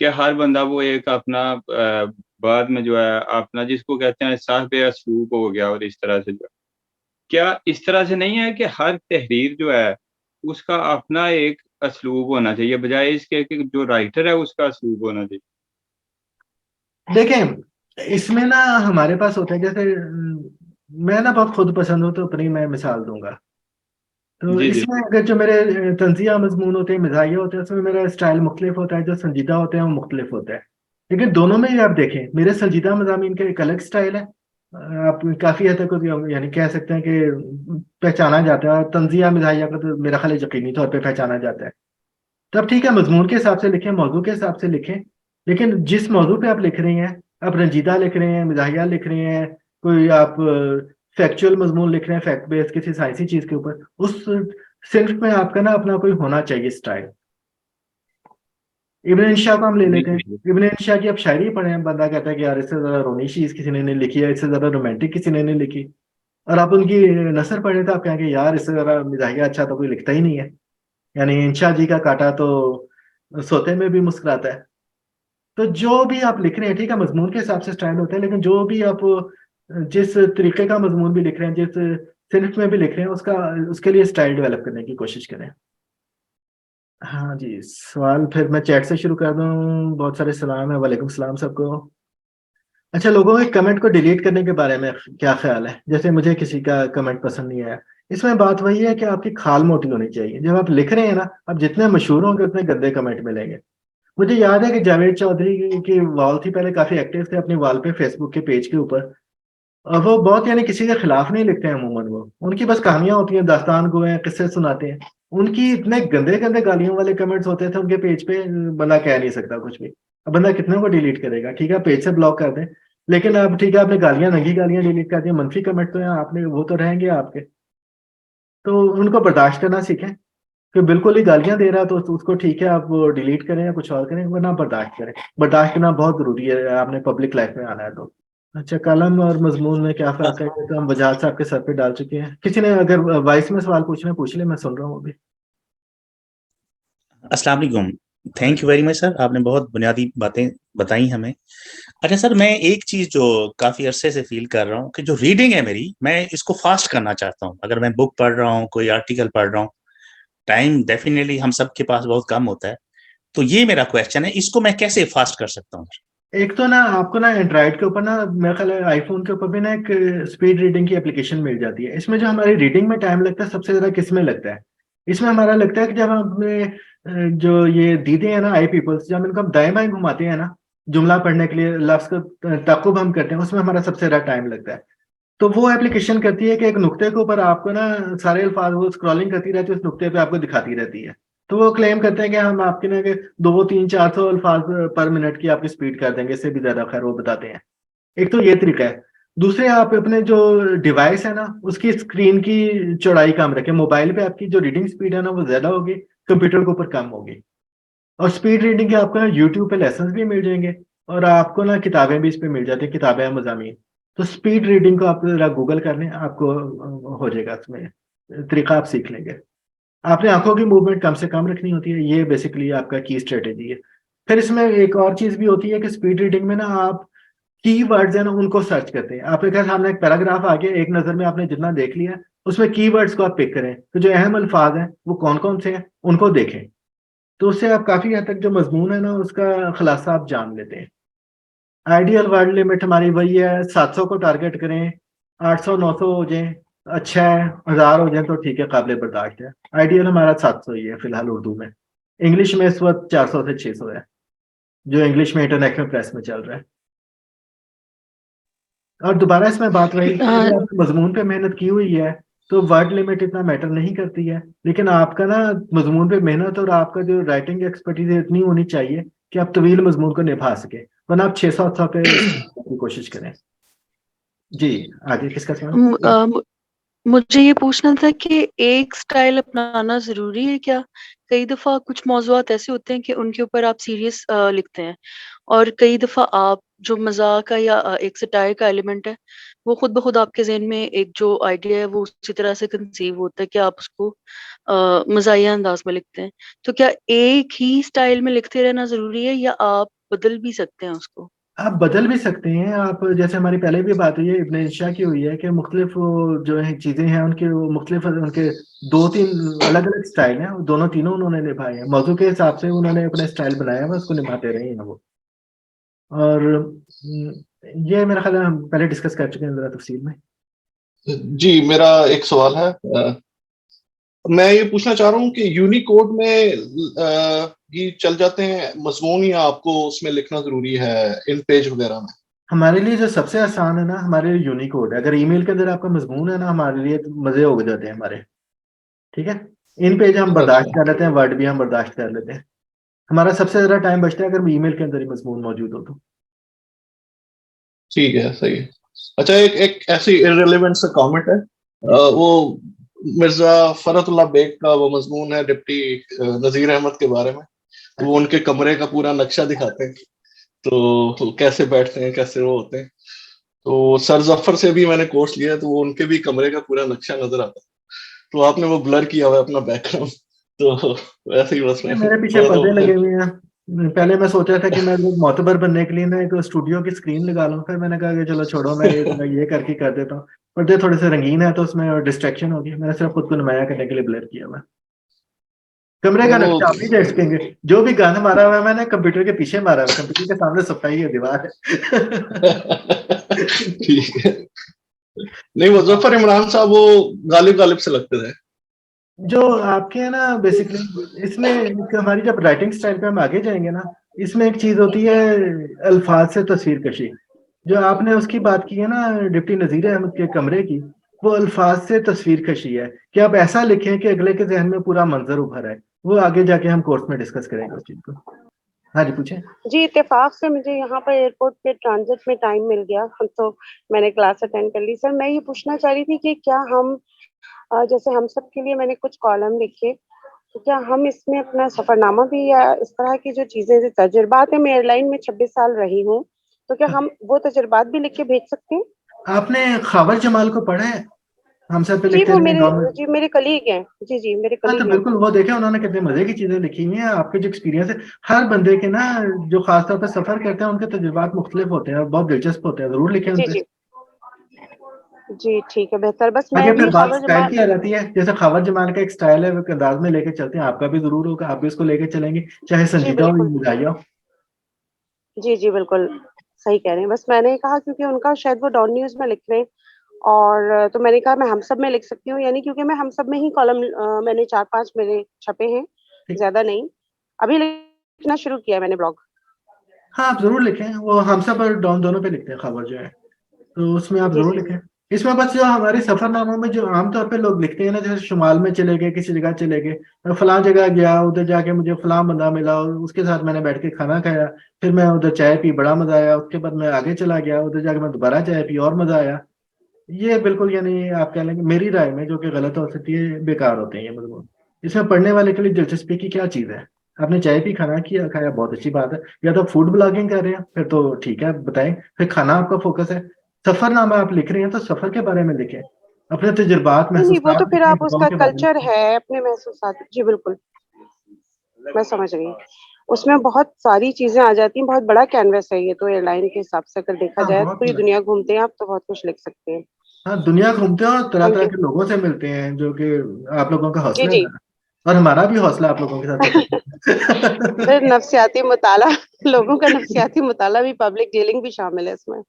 کہ ہر بندہ وہ ایک اپنا بعد میں جو ہے اپنا جس کو کہتے ہیں صاحب اسلوب ہو گیا، اور اس طرح سے جو کیا اس طرح سے نہیں ہے کہ ہر تحریر جو ہے اس کا اپنا ایک اسلوب ہونا چاہیے بجائے اس کے کہ جو رائٹر ہے اس کا اسلوب ہونا چاہیے؟ دیکھیں اس میں نا ہمارے پاس ہوتا ہے، جیسے میں نا بہت خود پسند ہوں تو اپنی میں مثال دوں گا. تو جی اس جی میں اگر جو میرے تنزیہ مضمون ہوتے ہیں، مزاحیہ ہوتے ہیں، اس میں میرا اسٹائل مختلف ہوتا ہے، جو سنجیدہ ہوتے ہیں وہ مختلف ہوتا ہے. لیکن دونوں میں ہی آپ دیکھیں میرے سنجیدہ مضامین کا ایک الگ اسٹائل ہے، آپ کافی حد تک یعنی کہہ سکتے ہیں کہ پہچانا جاتا ہے، اور تنزیہ مزاحیہ کا تو میرا خیال ہے یقینی طور پہ پہچانا جاتا ہے. تب ٹھیک ہے، مضمون کے حساب سے لکھیں، موضوع کے حساب سے لکھیں، لیکن جس موضوع پہ آپ لکھ رہے ہیں، آپ رنجیدہ لکھ رہے ہیں، مزاحیہ لکھ رہے ہیں، کوئی آپ فیکچوئل مضمون لکھ رہے ہیں، فیکٹ بیس کسی سائنسی چیز کے اوپر، اس صنف میں آپ کا نا اپنا کوئی ہونا چاہیے اسٹائل. ابن انشا کو ہم لے لیتے ہیں. ابن انشا کی اب شاعری پڑھیں، بندہ کہتا ہے کہ یار اس سے زیادہ رونی چیز کسی نے نہیں لکھی ہے، اس سے زیادہ رومانٹک کسی نے نہیں لکھی. اور آپ ان کی نثر پڑھیں تو آپ کہیں گے یار اس سے زیادہ مزاحیہ اچھا تو کوئی لکھتا ہی نہیں ہے. یعنی انشا جی کا کاٹا تو سوتے میں بھی مسکراتا ہے. تو جو بھی آپ لکھ رہے ہیں ٹھیک ہے، مضمون کے حساب سے اسٹائل ہوتا ہے، لیکن جو بھی آپ جس طریقے کا مضمون بھی لکھ رہے ہیں، جس صنف میں بھی لکھ رہے ہیں، اس کے لیے اسٹائل ڈیولپ کرنے کی کوشش کریں. ہاں جی، سوال پھر میں چیٹ سے شروع کر دوں. بہت سارے سلام ہیں. وعلیکم السلام سب کو. اچھا، لوگوں کے کمنٹ کو ڈیلیٹ کرنے کے بارے میں کیا خیال ہے؟ جیسے مجھے کسی کا کمنٹ پسند نہیں آیا. اس میں بات وہی ہے کہ آپ کی کھال موٹی ہونی چاہیے. جب آپ لکھ رہے ہیں نا، آپ جتنے مشہور ہوں گے اتنے گندے کمنٹ ملیں گے. مجھے یاد ہے کہ جاوید چودھری کی وال تھی، پہلے کافی ایکٹیو تھے اپنی وال پہ فیس بک کے پیج کے اوپر، اور وہ بہت یعنی کسی کے خلاف نہیں لکھتے ہیں عموماً. وہ ان کی بس کہانیاں ہوتی ہیں، داستان گوئے ہیں، قصے سناتے ہیں. ان کی اتنے گندے گندے گالیوں والے کمنٹس ہوتے تھے ان کے پیج پہ، بندہ کہہ نہیں سکتا کچھ بھی. اب بندہ کتنے کو ڈیلیٹ کرے گا؟ ٹھیک ہے پیج سے بلاک کر دیں، لیکن اب ٹھیک ہے آپ نے گالیاں، ننگی گالیاں ڈیلیٹ کر دیں، منفی کمنٹ تو ہیں آپ نے، وہ تو رہیں گے آپ کے. تو ان کو برداشت کرنا سیکھیں کہ بالکل ہی گالیاں دے رہا تو اس کو ٹھیک ہے آپ وہ ڈیلیٹ کریں یا کچھ اور کریں، ورنہ برداشت کریں. برداشت کرنا بہت ضروری ہے آپ نے پبلک لائف میں آنا ہے تو. اچھا، کالم اور مضمون میں کیا فرق ہے؟ یہ تو ہم وجاہت صاحب کے سر پہ ڈال چکے ہیں. کسی نے اگر وائس میں سوال پوچھنا ہے پوچھ لیں، میں سن رہا ہوں ابھی. السلام علیکم. تھینک یو ویری مچ سر، آپ نے بہت بنیادی باتیں بتائی ہمیں. اچھا سر، میں ایک چیز جو کافی عرصے سے فیل کر رہا ہوں کہ جو ریڈنگ ہے میری، میں اس کو فاسٹ کرنا چاہتا ہوں. اگر میں بک پڑھ رہا ہوں، کوئی آرٹیکل پڑھ رہا ہوں، ٹائم ڈیفینیٹلی ہم سب کے پاس بہت کم ہوتا ہے. تو یہ میرا کویشچن ہے، اس کو میں کیسے فاسٹ کر سکتا ہوں؟ ایک تو نا آپ کو نا اینڈرائڈ کے اوپر نا، میرا خیال ہے آئی فون کے اوپر بھی نا ایک اسپیڈ ریڈنگ کی اپلیکیشن مل جاتی ہے. اس میں جو ہماری ریڈنگ میں ٹائم لگتا ہے سب سے زیادہ کس میں لگتا ہے؟ اس میں ہمارا لگتا ہے کہ جب ہم اپنے جو یہ دیدے ہیں نا آئی پیپلس، جب ان کو ہم دائیں بائیں گھماتے ہیں نا جملہ پڑھنے کے لیے، لفظ کا تعقب ہم کرتے ہیں، اس میں ہمارا سب سے زیادہ ٹائم لگتا ہے. تو وہ اپلیکیشن کرتی ہے کہ ایک نقطے کے اوپر آپ کو نا سارے الفاظ وہ اسکرولنگ کرتی رہتی ہے، اس نقطے پہ آپ کو دکھاتی رہتی ہے. تو وہ کلیم کرتے ہیں کہ ہم آپ کے نا کہ 200-300-400 الفاظ پر منٹ کی آپ کی سپیڈ کر دیں گے، اس سے بھی زیادہ. خیر وہ بتاتے ہیں. ایک تو یہ طریقہ ہے. دوسرے، آپ اپنے جو ڈیوائس ہے نا اس کی اسکرین کی چوڑائی کم رکھیں. موبائل پہ آپ کی جو ریڈنگ سپیڈ ہے نا وہ زیادہ ہوگی، کمپیوٹر کے اوپر کم ہوگی. اور سپیڈ ریڈنگ کے آپ کو نا یوٹیوب پہ لیسنس بھی مل جائیں گے، اور آپ کو نا کتابیں بھی اس پہ مل جاتی ہیں، کتابیں مضامین. تو سپیڈ ریڈنگ کو آپ ذرا گوگل کر لیں، آپ کو ہو جائے گا، اس میں طریقہ آپ سیکھ لیں گے. آپ نے آنکھوں کی موومنٹ کم سے کم رکھنی ہوتی ہے، یہ بیسیکلی آپ کا کی اسٹریٹجی ہے. پھر اس میں ایک اور چیز بھی ہوتی ہے کہ سپیڈ ریڈنگ میں نا آپ کی ورڈز ہیں نا ان کو سرچ کرتے ہیں. آپ کے گھر سامنے ایک پیراگراف آ گیا، ایک نظر میں آپ نے جتنا دیکھ لیا اس میں کی ورڈز کو آپ پک کریں، تو جو اہم الفاظ ہیں وہ کون کون سے ہیں ان کو دیکھیں. تو اس سے آپ کافی حد تک جو مضمون ہے نا اس کا خلاصہ آپ جان لیتے ہیں. آئیڈیل ورڈ لمٹ ہماری وہی ہے، 700 کو ٹارگٹ کریں، 800-900 ہو جائیں، اچھا ہے، 1000 ہو جائیں تو ٹھیک ہے، قابل برداشت ہے. آئیڈیل ہمارا 700 ہی ہے فی الحال اردو میں. انگلش میں اس وقت 400 سے 600 ہے، جو انگلش میں انٹرنیشنل پریس میں چل رہا ہے. اور دوبارہ اس میں بات رہی کہ اگر آپ مضمون پہ محنت کی ہوئی ہے تو ورڈ لمٹ اتنا میٹر نہیں کرتی ہے، لیکن آپ کا نا مضمون پہ محنت اور آپ کا جو رائٹنگ ایکسپرٹیز اتنی ہونی چاہیے کہ آپ طویل مضمون کو نبھا سکیں، ورنہ آپ 600 پہ کی کوشش کریں. جی آگے کس کا سوال؟ مجھے یہ پوچھنا تھا کہ ایک سٹائل اپنانا ضروری ہے کیا؟ کئی دفعہ کچھ موضوعات ایسے ہوتے ہیں کہ ان کے اوپر آپ سیریس لکھتے ہیں، اور کئی دفعہ آپ جو مزاح کا یا ایک سٹائر کا ایلیمنٹ ہے وہ خود بخود آپ کے ذہن میں ایک جو آئیڈیا ہے وہ اسی طرح سے کنسیو ہوتا ہے کہ آپ اس کو مزاحیہ انداز میں لکھتے ہیں. تو کیا ایک ہی سٹائل میں لکھتے رہنا ضروری ہے یا آپ بدل بھی سکتے ہیں اس کو؟ آپ بدل بھی سکتے ہیں. آپ جیسے ہماری پہلے بھی بات ہوئی ہے ابن انشا کی ہوئی ہے کہ مختلف جو ہے چیزیں ہیں ان کے مختلف ان کے 2-3 الگ الگ سٹائل ہیں، دونوں تینوں انہوں نے نبھائے ہیں، موضوع کے حساب سے انہوں نے اپنے سٹائل بنایا ہے، اس کو نبھاتے رہے ہیں وہ. اور یہ میرا خیال ہے ہم پہلے ڈسکس کر چکے ہیں ذرا تفصیل میں. جی میرا ایک سوال ہے، میں یہ پوچھنا چاہ رہا ہوں کہ یونیکوڈ میں ہی چل جاتے ہیں مضمون یا آپ کو اس میں لکھنا ضروری ہے ان پیج وغیرہ میں؟ ہمارے لیے جو سب سے آسان ہے نا ہمارے لیے یونیکوڈ ہے. اگر ای میل کے اندر آپ کا مضمون ہے نا ہمارے لیے مزے ہو جاتے ہیں ہمارے. ٹھیک ہے، ان پیج ہم برداشت کر لیتے ہیں، ورڈ بھی ہم برداشت کر لیتے ہیں. ہمارا سب سے زیادہ ٹائم بچتا ہے اگر ای میل کے اندر ہی مضمون موجود ہو تو. ٹھیک ہے، صحیح ہے. اچھا ایک ایسی ارریلیونٹ سا کامنٹ ہے، وہ مرزا فرت اللہ بیگ کا وہ مضمون ہے ڈپٹی نذیر احمد کے بارے میں. وہ ان کے کمرے کا پورا نقشہ دکھاتے ہیں تو کیسے بیٹھتے ہیں کیسے وہ ہوتے ہیں. تو سر ظفر سے بھی میں نے کورس لیا تو وہ ان کے بھی کمرے کا پورا نقشہ نظر آتا ہے. تو آپ نے وہ بلر کیا ہوا ہے اپنا بیک گراؤنڈ، تو ویسے ہی بس میرے پیچھے پردے لگے ہوئے ہیں. پہلے میں سوچا تھا کہ میں معتبر بننے کے لیے نا ایک اسٹوڈیو کی اسکرین لگا لوں، پھر میں نے کہا کہ چلو چھوڑو میں یہ کر کے کر دیتا ہوں. پردے تھوڑے سے رنگین ہے تو اس میں ڈسٹریکشن ہوگی، میں نے صرف خود کو نمایاں کرنے کے لیے بلر کیا ہوا. کمرے کا نقشہ آپ نہیں دیکھ سکیں گے، جو بھی گن مارا ہوا ہے میں نے کمپیوٹر کے پیچھے مارا ہوا ہے، کمپیوٹر کے سامنے صفائی ہے دیوار ہے. ٹھیک ہے. نہیں مظفر عمران صاحب وہ غالب سے لگتے تھے جو آپ کے ہیں نا بیسیکلی. اس میں ہماری جب رائٹنگ سٹائل پہ ہم آگے جائیں گے نا، اس میں ایک چیز ہوتی ہے الفاظ سے تصویر کشی. جو آپ نے اس کی بات کی ہے نا ڈپٹی نذیر احمد کے کمرے کی، وہ الفاظ سے تصویر کشی ہے کہ آپ ایسا لکھیں کہ اگلے کے ذہن میں پورا منظر ابھر آئے. وہ آگے جا کے ہم کورس میں ڈسکس کریں گے اس چیز کو. ہاں جی پوچھیں. جی اتفاق سے مجھے یہاں پر ایئرپورٹ پہ ٹرانزٹ میں ٹائم مل گیا تو میں نے کلاس اٹینڈ کر لی. سر میں یہ پوچھنا چاہ رہی تھی کہ کیا ہم جیسے ہم سب کے لیے میں نے کچھ کالم لکھے، تو کیا ہم اس میں اپنا سفر نامہ بھی یا اس طرح کی جو چیزیں تجربات ہیں، میں ایئر لائن میں 26 سال رہی ہوں، تو کیا ہم وہ تجربات بھی لکھ کے بھیج سکتے ہیں؟ آپ نے خاور جمال کو پڑھا ہے؟ ہم سب پہ جی لکھتے وہ ہیں میرے کلیگ ہیں. جی میرے ہاں تو کلیگ ہیں. بالکل وہ دیکھیں انہوں نے کتنے مزے کی چیزیں لکھی ہوئی ہیں. آپ کے جو ایکسپیرینس ہے ہر بندے کے نا جو خاص طور پہ سفر کرتے ہیں ان کے تجربات مختلف ہوتے ہیں اور بہت دلچسپ ہوتے ہیں، ضرور لکھیں ان پہ. جی ٹھیک ہے، بہتر. بس میں آگے پھر بھی بات خاور سٹائل جمال. کی آ جاتی ہے. جیسے خاور جمال کا ایک سٹائل ہے وہ ایک انداز میں لے کے چلتے ہیں، آپ کا بھی ضرور ہوگا، آپ بھی اس کو لے کے چلیں گے چاہے سنجیدہ ہو یا مزاحیہ ہو. جی بالکل صحیح کہہ رہے ہیں. بس میں نے کہا کیونکہ ان کا شاید وہ ڈان نیوز میں لکھ رہے ہیں، اور تو میں نے کہا میں ہم سب میں لکھ سکتی ہوں، یعنی کیونکہ میں ہم سب میں ہی کالم میں نے 4-5 میرے چھپے ہیں، زیادہ نہیں. ابھی لکھنا شروع کیا ہے میں نے بلاگ. ہاں آپ ضرور لکھیں، وہ ہم سب اور ڈان دونوں پہ لکھتے ہیں خبر جو ہے، تو اس میں آپ ضرور لکھیں. اس میں بس جو ہمارے سفر ناموں میں جو عام طور پہ لوگ لکھتے ہیں نا، جیسے شمال میں چلے گئے، کسی جگہ چلے گئے، فلاں جگہ گیا، ادھر جا کے مجھے فلاں بندہ ملا، اس کے ساتھ میں نے بیٹھ کے کھانا کھایا، پھر میں ادھر چائے پی، بڑا مزہ آیا، اس کے بعد میں آگے چلا گیا، ادھر جا کے میں دوبارہ چائے پی اور مزہ آیا. یہ بالکل یعنی آپ کہہ لیں گے میری رائے میں جو کہ غلط ہو سکتی ہے، بیکار ہوتے ہیں یہ مضمون. اس میں پڑھنے والے کے لیے دلچسپی کی کیا چیز ہے؟ آپ نے چائے پی، کھانا کھایا، بہت اچھی بات ہے. یا تو فوڈ بلاگنگ کر رہے ہیں پھر تو ٹھیک ہے بتائیں، پھر کھانا آپ کا فوکس ہے. سفر نامہ آپ لکھ رہے ہیں تو سفر کے بارے میں لکھیں، اپنے تجربات نہیں وہ تو محسوسات پھر آپ اس کا کے بارے میں. کلچر ہے، اپنے محسوسات. جی بالکل میں سمجھ گئی. اس میں بہت ساری چیزیں آ جاتی ہیں، بہت بڑا کینوس ہے یہ تو ایئر لائن کے حساب سے اگر دیکھا جائے تو پوری دنیا گھومتے ہیں آپ تو بہت کچھ لکھ سکتے ہیں. ہاں دنیا گھومتے ہیں اور طرح طرح کے لوگوں سے ملتے ہیں جو کہ آپ لوگوں کا حوصلہ ہے اور ہمارا بھی حوصلہ آپ لوگوں کے ساتھ. پھر نفسیاتی مطالعہ، لوگوں کا نفسیاتی مطالعہ بھی، پبلک ڈیلنگ بھی شامل ہے اس میں.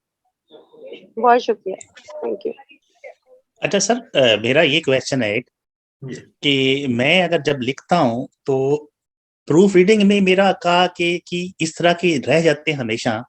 بہت شکریہ، تھینک یو. اچھا سر میرا یہ کویشچن ہے کہ میں اگر جب لکھتا ہوں تو پروف ریڈنگ میں میرا کہا کہ اس طرح کے رہ جاتے ہیں ہمیشہ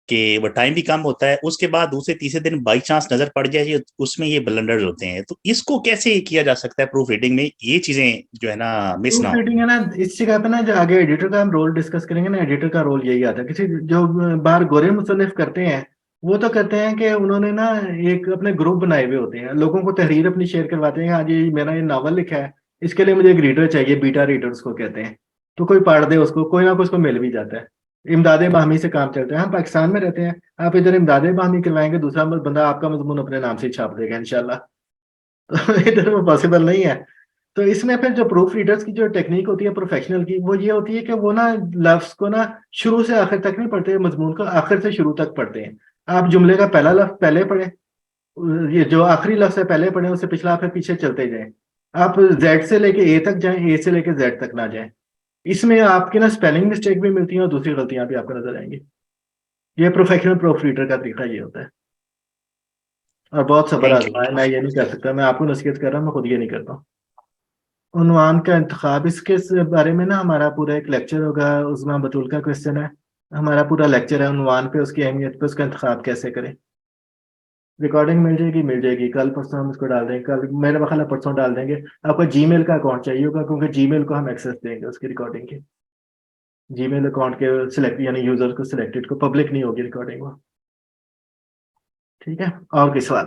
کہ وہ ٹائم بھی کم ہوتا ہے، اس کے بعد دوسرے تیسرے دن بائی چانس نظر پڑ جائے اس میں یہ بلنڈر ہوتے ہیں. تو اس کو کیسے کیا جا سکتا ہے پروف ریڈنگ میں یہ چیزیں جو ہے نا مس نہ ریڈنگ ہے نا اس جگہ پہ نا جو آگے ایڈیٹر کا ہم رول ڈسکس کریں گے نا، ایڈیٹر کا رول یہی آتا ہے. کسی جو باہر گورے مصنف کرتے ہیں وہ تو کہتے ہیں کہ انہوں نے نا ایک اپنے گروپ بنائے ہوئے ہوتے ہیں، لوگوں کو تحریر اپنی شیئر کرواتے ہیں، ہاں جی میں نے یہ ناول لکھا ہے، اس کے لیے مجھے ایک ریڈر چاہیے، بیٹا ریڈر اس کو کہتے ہیں، تو کوئی پڑھ دے اس کو، کوئی نہ کوئی اس کو مل بھی جاتا ہے۔ امداد باہمی سے کام چلتا ہے، ہم پاکستان میں رہتے ہیں، آپ ادھر امداد باہمی کروائیں گے، دوسرا بندہ آپ کا مضمون اپنے نام سے چھاپ دے گا انشاءاللہ، تو ادھر وہ پاسبل نہیں ہے۔ تو اس میں پھر جو پروف ریڈرز کی جو ٹیکنیک ہوتی ہے پروفیشنل کی، وہ یہ ہوتی ہے کہ وہ نا لفظ کو نا شروع سے آخر تک نہیں پڑھتے، مضمون کو آخر سے شروع تک پڑھتے ہیں۔ آپ جملے کا پہلا لفظ پہلے پڑھیں، یہ جو آخری لفظ ہے پہلے پڑھیں، اس سے پچھلا پھر پیچھے چلتے جائیں، آپ زیڈ سے لے کے اے تک جائیں، اے سے لے کے زیڈ تک نہ جائیں۔ اس میں آپ کی نا اسپیلنگ مسٹیک بھی ملتی ہیں اور دوسری غلطیاں بھی آپ کو نظر آئیں گی۔ یہ پروفیشنل پروف ریڈر کا طریقہ یہ ہوتا ہے، اور بہت صبر آزمائے، میں یہ نہیں کر سکتا، میں آپ کو نصیحت کر رہا ہوں، میں خود یہ نہیں کرتا ہوں۔ عنوان کا انتخاب، اس کے بارے میں نا ہمارا پورا ایک لیکچر ہوگا، عظمیٰ بطول کا کویسچن ہے، ہمارا پورا لیکچر ہے عنوان پہ، اس کی اہمیت پہ، اس کا انتخاب کیسے کریں۔ ریکارڈنگ مل جائے گی کل پرسوں ہم اس کو ڈال دیں گے، کل میرا خیال ہے پرسوں ڈال دیں گے۔ آپ کو جی میل کا اکاؤنٹ چاہیے ہوگا، کیونکہ جی میل کو ہم ایکسیس دیں گے اس کی ریکارڈنگ کے، جی میل اکاؤنٹ کے سلیکٹ، یعنی یوزر کو سلیکٹڈ کو، پبلک نہیں ہوگی ریکارڈنگ وہ، ٹھیک ہے۔ اور کوئی سوال؟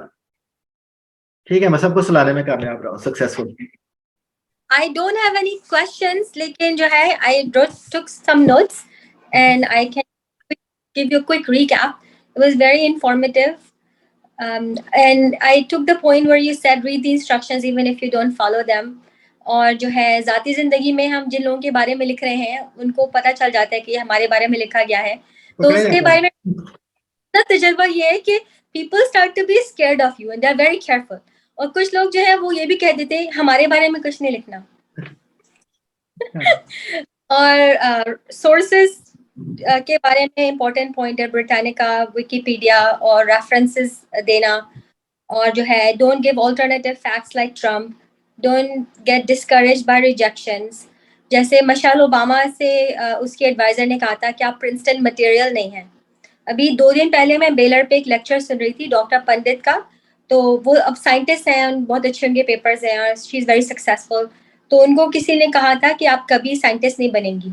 ٹھیک ہے، میں سب کو سلانے میں کامیاب رہا ہوں، successful. I don't have any questions, لیکن جو ہے I took some notes and I can give you a quick recap. It was very informative. And I took the point where you said read the instructions even if you don't follow them. اور جو ہے ذاتی زندگی میں ہم جن لوگوں کے بارے میں لکھ رہے ہیں ان کو پتہ چل جاتا ہے کہ ہمارے بارے میں لکھا گیا ہے، تو اس کے بارے میں تجربہ یہ ہے کہ people start to be scared of you and they are very careful. اور کچھ لوگ جو ہے وہ یہ بھی کہہ دیتے ہیں ہمارے بارے میں کچھ نہیں لکھنا۔ اور سورسز کے بارے میں امپورٹنٹ پوائنٹ ہے برٹانیکا، ویکیپیڈیا اور ریفرنسز دینا، اور جو ہے don't give alternative facts like Trump, don't get discouraged by rejections. جیسے مشال اوباما سے اس کے ایڈوائزر نے کہا تھا کہ آپ پرنسٹن مٹیریل نہیں ہیں۔ ابھی 2 دن پہلے میں بیلر پہ ایک لیکچر سن رہی تھی ڈاکٹر پنڈت کا، تو وہ اب سائنٹسٹ ہیں، بہت اچھے ان کے پیپرز ہیں اور شی از ویری سکسیزفل، تو ان کو کسی نے کہا تھا کہ آپ کبھی سائنٹسٹ نہیں بنیں گی۔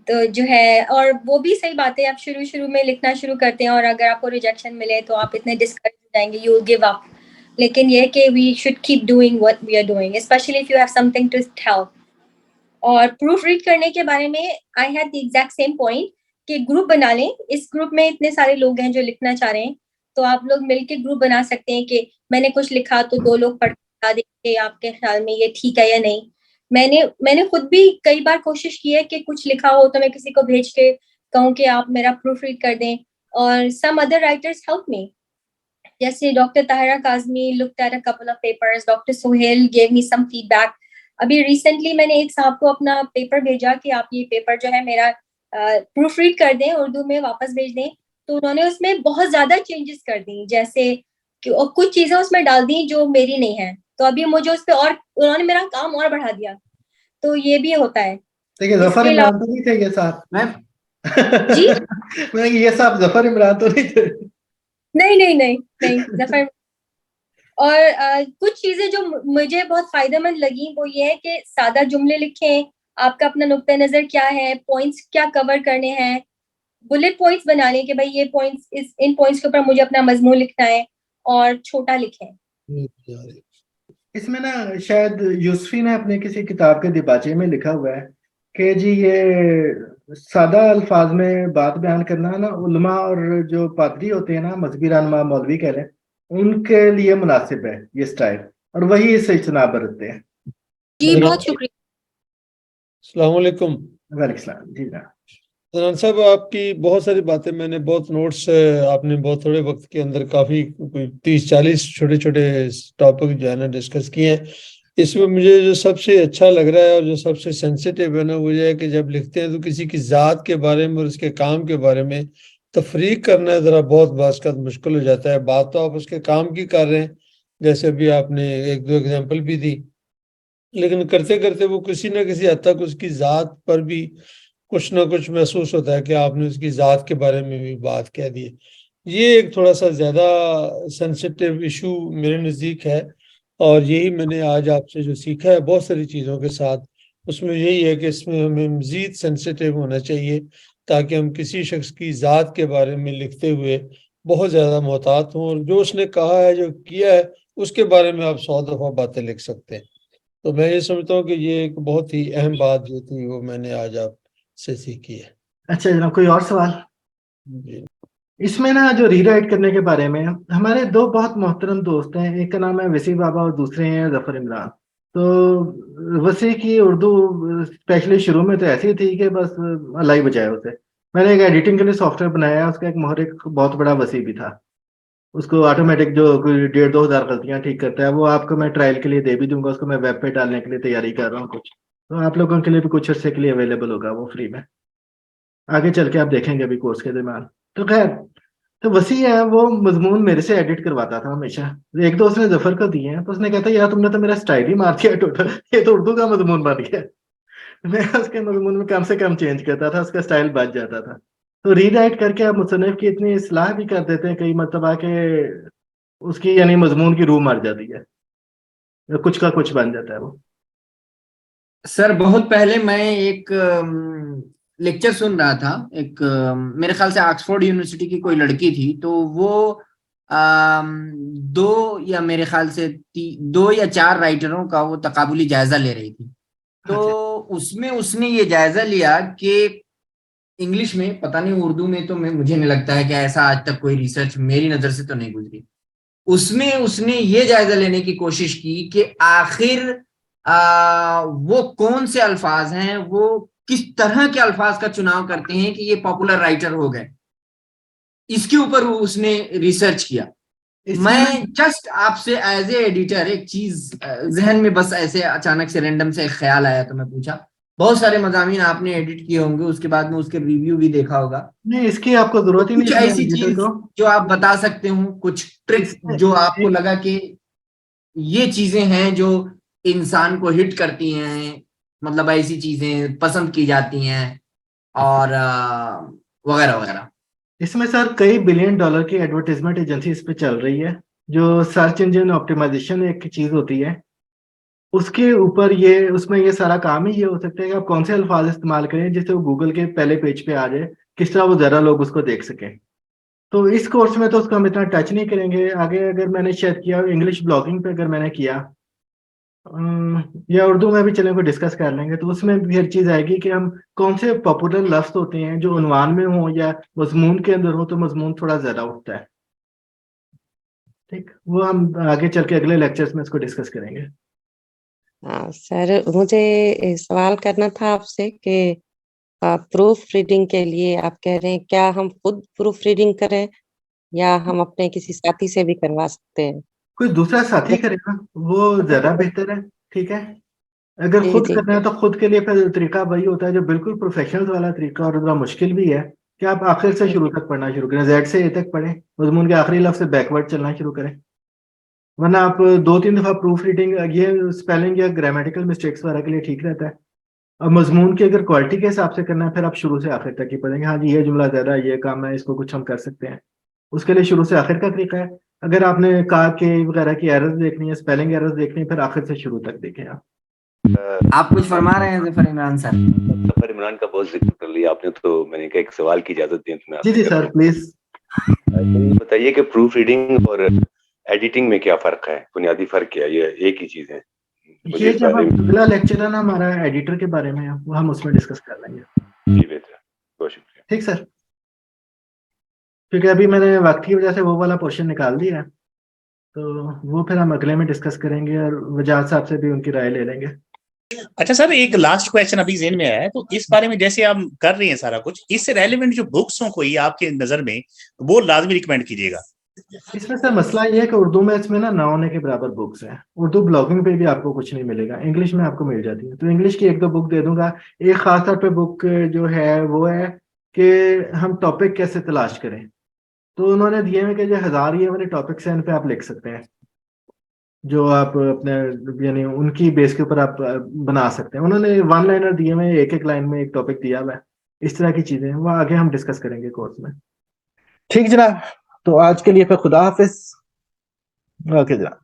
تو جو ہے، اور وہ بھی صحیح بات ہے، آپ شروع میں لکھنا شروع کرتے ہیں اور اگر آپ کو ریجیکشن ملے تو آپ اتنے ڈسکریج ہو جائیں گے، یو گیو اپ، لیکن یہ کہ we should keep doing what we are doing, especially if you have something to tell. اور پروف ریڈ کرنے کے بارے میں I had the exact same point کہ گروپ بنا لیں، اس گروپ میں اتنے سارے لوگ ہیں جو لکھنا چاہ رہے ہیں، تو آپ لوگ مل کے گروپ بنا سکتے ہیں کہ میں نے کچھ لکھا تو 2 لوگ پڑھ کے بتا دیں کہ آپ کے خیال میں یہ ٹھیک ہے یا نہیں۔ میں نے خود بھی کئی بار کوشش کی ہے کہ کچھ لکھا ہو تو میں کسی کو بھیج کے کہوں کہ آپ میرا پروف ریڈ کر دیں، اور some other writers help me, جیسے doctor Tahira Kazmi looked at a couple of papers, doctor Sohail gave me some feedback. ابھی ریسنٹلی میں نے ایک صاحب کو اپنا پیپر بھیجا کہ آپ یہ پیپر جو ہے میرا پروف ریڈ کر دیں، اردو میں واپس بھیج دیں، تو انہوں نے اس میں بہت زیادہ چینجز کر دیں، جیسے کہ اور کچھ چیزیں اس میں ڈال دیں جو میری نہیں ہیں، تو ابھی مجھے اس پہ اور انہوں نے میرا کام اور بڑھا دیا، تو یہ بھی ہوتا ہے۔ دیکھیے ظفر عمران تو نہیں تھے یہ صاحب؟ جی میں یہ صاحب ظفر عمران تو نہیں تھے؟ نہیں ظفر۔ اور کچھ چیزیں جو مجھے بہت فائدہ مند لگیں وہ یہ ہے کہ سادہ جملے لکھیں، آپ کا اپنا نقطہ نظر کیا ہے، پوائنٹس کیا کور کرنے ہیں، بلٹ پوائنٹس بنا لیں کہ بھائی یہ پوائنٹس، ان پوائنٹس کے اوپر مجھے اپنا مضمون لکھنا ہے، اور چھوٹا لکھیں۔ اس میں نا شاید یوسفی نے اپنے کسی کتاب کے دیباچے میں لکھا ہوا ہے کہ جی یہ سادہ الفاظ میں بات بیان کرنا نا علماء اور جو پادری ہوتے ہیں نا، مذہبی رہنما، مولوی کہہ لیں، ان کے لیے مناسب ہے یہ سٹائل، اور وہی اس سے اجتناب برتتے ہیں۔ جی بہت شکریہ۔ السلام علیکم۔ وعلیکم السلام۔ جی جناب حنان صاحب، آپ کی بہت ساری باتیں میں نے بہت نوٹس، آپ نے بہت تھوڑے وقت کے اندر کافی کوئی 30-40 چھوٹے چھوٹے ٹاپک جو ہے نا ڈسکس کیے ہیں۔ اس میں مجھے جو سب سے اچھا لگ رہا ہے اور جو سب سے سینسیٹیو ہے نا وہ یہ ہے کہ جب لکھتے ہیں تو کسی کی ذات کے بارے میں اور اس کے کام کے بارے میں تفریق کرنا ذرا بہت بعض کا مشکل ہو جاتا ہے۔ بات تو آپ اس کے کام کی کر رہے ہیں، جیسے ابھی آپ نے 1-2 ایگزامپل بھی دی، لیکن کرتے کرتے وہ کسی نہ کسی حد تک اس کی ذات پر بھی کچھ نہ کچھ محسوس ہوتا ہے کہ آپ نے اس کی ذات کے بارے میں بھی بات کہہ دی ہے۔ یہ ایک تھوڑا سا زیادہ سینسیٹیو ایشو میرے نزدیک ہے، اور یہی میں نے آج آپ سے جو سیکھا ہے بہت ساری چیزوں کے ساتھ، اس میں یہی ہے کہ اس میں ہمیں مزید سینسیٹیو ہونا چاہیے تاکہ ہم کسی شخص کی ذات کے بارے میں لکھتے ہوئے بہت زیادہ محتاط ہوں، اور جو اس نے کہا ہے، جو کیا ہے، اس کے بارے میں آپ 100 دفعہ باتیں لکھ سکتے ہیں۔ تو میں یہ سمجھتا ہوں کہ یہ ایک بہت ہی اہم بات جو تھی وہ میں نے آج آپ سے سیکھی ہے. اچھا جناب، کوئی اور سوال؟ جی. اس میں نا جو ری رائٹ کرنے کے بارے میں ہمارے دو بہت محترم دوست ہیں، ایک کا نام ہے وسیع بابا اور دوسرے ہیں ظفر عمران. تو وسیع کی اردو اسپیشلی شروع میں تو ایسی تھی کہ بس اللہ ہی بچائے اسے. میں نے ایک ایڈیٹنگ کے لیے سافٹ ویئر بنایا، اس کا ایک محرک بہت بڑا وسیع بھی تھا. اس کو آٹومیٹک جو کوئی 1,500-2,000 غلطیاں ٹھیک کرتا ہے، وہ آپ کو میں ٹرائل کے لیے دے بھی دوں گا. اس کو میں ویب پہ ڈالنے کے لیے تیاری کر رہا ہوں کچھ، تو آپ لوگوں کے لیے بھی کچھ عرصے کے لیے اویلیبل ہوگا وہ فری میں. آگے چل کے آپ دیکھیں گے ابھی کورس کے درمیان. تو خیر، تو وسیع ہے وہ مضمون میرے سے ایڈٹ کرواتا تھا ہمیشہ. ایک دو اس نے ظفر کو دیے ہیں، تو اس نے کہتا ہے یار تم نے تو میرا سٹائل ہی مار دیا ٹوٹل، یہ تو اردو کا مضمون بن گیا. میں اس کے مضمون میں کم سے کم چینج کرتا تھا، اس کا سٹائل بچ جاتا تھا. تو ری رائٹ کر کے آپ مصنف کی اتنی اصلاح بھی کر دیتے ہیں کئی مرتبہ کہ اس کی یعنی مضمون کی روح مر جاتی ہے، کچھ کا کچھ بن جاتا ہے وہ. سر بہت پہلے میں ایک لیکچر سن رہا تھا، ایک میرے خیال سے آکسفورڈ یونیورسٹی کی کوئی لڑکی تھی، تو وہ میرے خیال سے 2 یا 4 رائٹروں کا وہ تقابلی جائزہ لے رہی تھی. تو اس میں اس نے یہ جائزہ لیا کہ انگلش میں، پتہ نہیں اردو میں تو مجھے نہیں لگتا ہے کہ ایسا آج تک کوئی ریسرچ میری نظر سے تو نہیں گزری. اس میں اس نے یہ جائزہ لینے کی کوشش کی کہ آخر وہ کون سے الفاظ ہیں، وہ کس طرح کے الفاظ کا چناؤ کرتے ہیں کہ یہ پاپولر رائٹر ہو گئے. اس کے اوپر اس نے ریسرچ کیا. میں جسٹ آپ سے ایز اے ایڈیٹر ایک چیز ذہن میں بس ایسے اچانک سے رینڈم سے ایک خیال آیا، تو میں پوچھا. بہت سارے مضامین آپ نے ایڈٹ کیے ہوں گے، اس کے بعد میں اس کے ریویو بھی دیکھا ہوگا. نہیں، اس کی آپ کو ضرورت ہی نہیں. کچھ ایسی چیز جو آپ بتا سکتے ہوں، کچھ ٹرک جو آپ کو لگا کہ یہ چیزیں ہیں جو انسان کو ہٹ کرتی ہیں، مطلب ایسی چیزیں پسند کی جاتی ہیں اور وغیرہ وغیرہ. اس میں سر کئی $1 بلین کی ایڈورٹیزمنٹ ایجنسی اس پہ چل رہی ہے. جو سرچ انجن آپٹیمائزیشن ایک چیز ہوتی ہے، اس کے اوپر اس میں یہ سارا کام ہی یہ ہو سکتا ہے کہ آپ کون سے الفاظ استعمال کریں جس سے وہ گوگل کے پہلے پیج پہ آ جائے، کس طرح وہ زیادہ لوگ اس کو دیکھ سکیں. تو اس کورس میں تو اس کو ہم اتنا ٹچ نہیں کریں گے. آگے اگر میں نے شاید کیا انگلش بلاگنگ پہ، اگر میں نے کیا یا اردو میں بھی چلیں کو ڈسکس کر لیں گے، تو اس میں بھی ہر چیز آئے گی کہ ہم کون سے پاپولر لفظ ہوتے ہیں جو عنوان میں ہوں یا مضمون کے اندر ہو، تو مضمون تھوڑا زیادہ اٹھتا ہے. ٹھیک، وہ ہم آگے چل کے اگلے لیکچرز میں اس کو ڈسکس کریں گے. سر مجھے سوال کرنا تھا آپ سے کہ پروف ریڈنگ کے لیے آپ کہہ رہے ہیں، کیا ہم خود پروف ریڈنگ کریں یا ہم اپنے کسی ساتھی سے بھی کروا سکتے ہیں؟ کوئی دوسرا ساتھی کرے گا وہ زیادہ بہتر ہے. ٹھیک ہے، اگر خود کرنا ہے تو خود کے لیے پھر طریقہ وہی ہوتا ہے جو بالکل پروفیشنل والا طریقہ، اور ذرا مشکل بھی ہے کہ آپ آخر سے شروع تک پڑھنا شروع کریں، زیڈ سے اے تک پڑھیں، مضمون کے آخری لفظ سے بیکورڈ چلنا شروع کریں. ورنہ آپ 2-3 دفعہ پروف ریڈنگ، یہ اسپیلنگ یا گرامیٹیکل مسٹیکس وغیرہ کے لیے ٹھیک رہتا ہے. اور مضمون کی اگر کوالٹی کے حساب سے کرنا ہے، پھر آپ شروع سے آخر تک ہی پڑھیں گے. ہاں جی، یہ جملہ زیادہ ہے، یہ کام ہے، اس کو کچھ ہم کر سکتے ہیں، اس کے لیے شروع سے آخر کا طریقہ ہے. اگر آپ نے کہا کہ وغیرہ کی ایررز دیکھنی ہے، اسپیلنگ ایررز دیکھنی ہے، پھر آخر سے شروع تک دیکھیں. آپ کچھ فرما رہے ہیں ظفر عمران سر؟ ظفر عمران کا بہت ذکر کر لیا آپ نے، تو میں نے کہا ایک سوال کی اجازت دیں تو میں آپ جی سر پلیز بتائیے کہ پروف ریڈنگ اور ایڈیٹنگ میں کیا فرق ہے؟ بنیادی فرق کیا ہے؟ یہ ایک ہی چیز ہے؟ یہ جب اگلا لیکچر ہے نا ہمارا ایڈیٹر کے بارے میں، وہ ہم اس میں ڈسکس کر لیں گے. جی بہتر، بہت شکریہ. ٹھیک سر، کیونکہ ابھی میں نے وقت کی وجہ سے وہ والا پورشن نکال دیا ہے، تو وہ پھر ہم اگلے میں ڈسکس کریں گے اور وجاہت صاحب سے بھی ان کی رائے لے لیں گے. اچھا سر، ایک لاسٹ کویشچن ابھی ذہن میں آیا ہے، تو اس بارے میں جیسے آپ کر رہے ہیں سارا کچھ، اس سے ریلیونٹ جو بکس ہوں کوئی آپ کے نظر میں، وہ لازمی ریکمینڈ کیجیے گا. اس میں سر مسئلہ یہ ہے کہ اردو میں اس میں نا 9 ہونے کے برابر بکس ہیں. اردو بلاگنگ پہ بھی آپ کو کچھ نہیں ملے گا، انگلش میں آپ کو مل جاتی ہے. تو انگلش کی 1-2 بک دے دوں گا. ایک خاص طور پہ بک جو ہے وہ ہے کہ ہم ٹاپک کیسے تلاش کریں. تو انہوں نے دیے ہوئے کہ جو 1000 یہ والے ٹاپکس ہیں، ان پہ آپ لکھ سکتے ہیں، جو آپ اپنے یعنی ان کی بیس کے اوپر آپ بنا سکتے ہیں. انہوں نے 1 لائنر دیے ہوئے، ایک لائن میں ایک ٹاپک دیا ہوا ہے. اس طرح کی چیزیں وہ آگے ہم ڈسکس کریں گے کورس میں. ٹھیک جناب، تو آج کے لیے پھر خدا حافظ. اوکے جناب.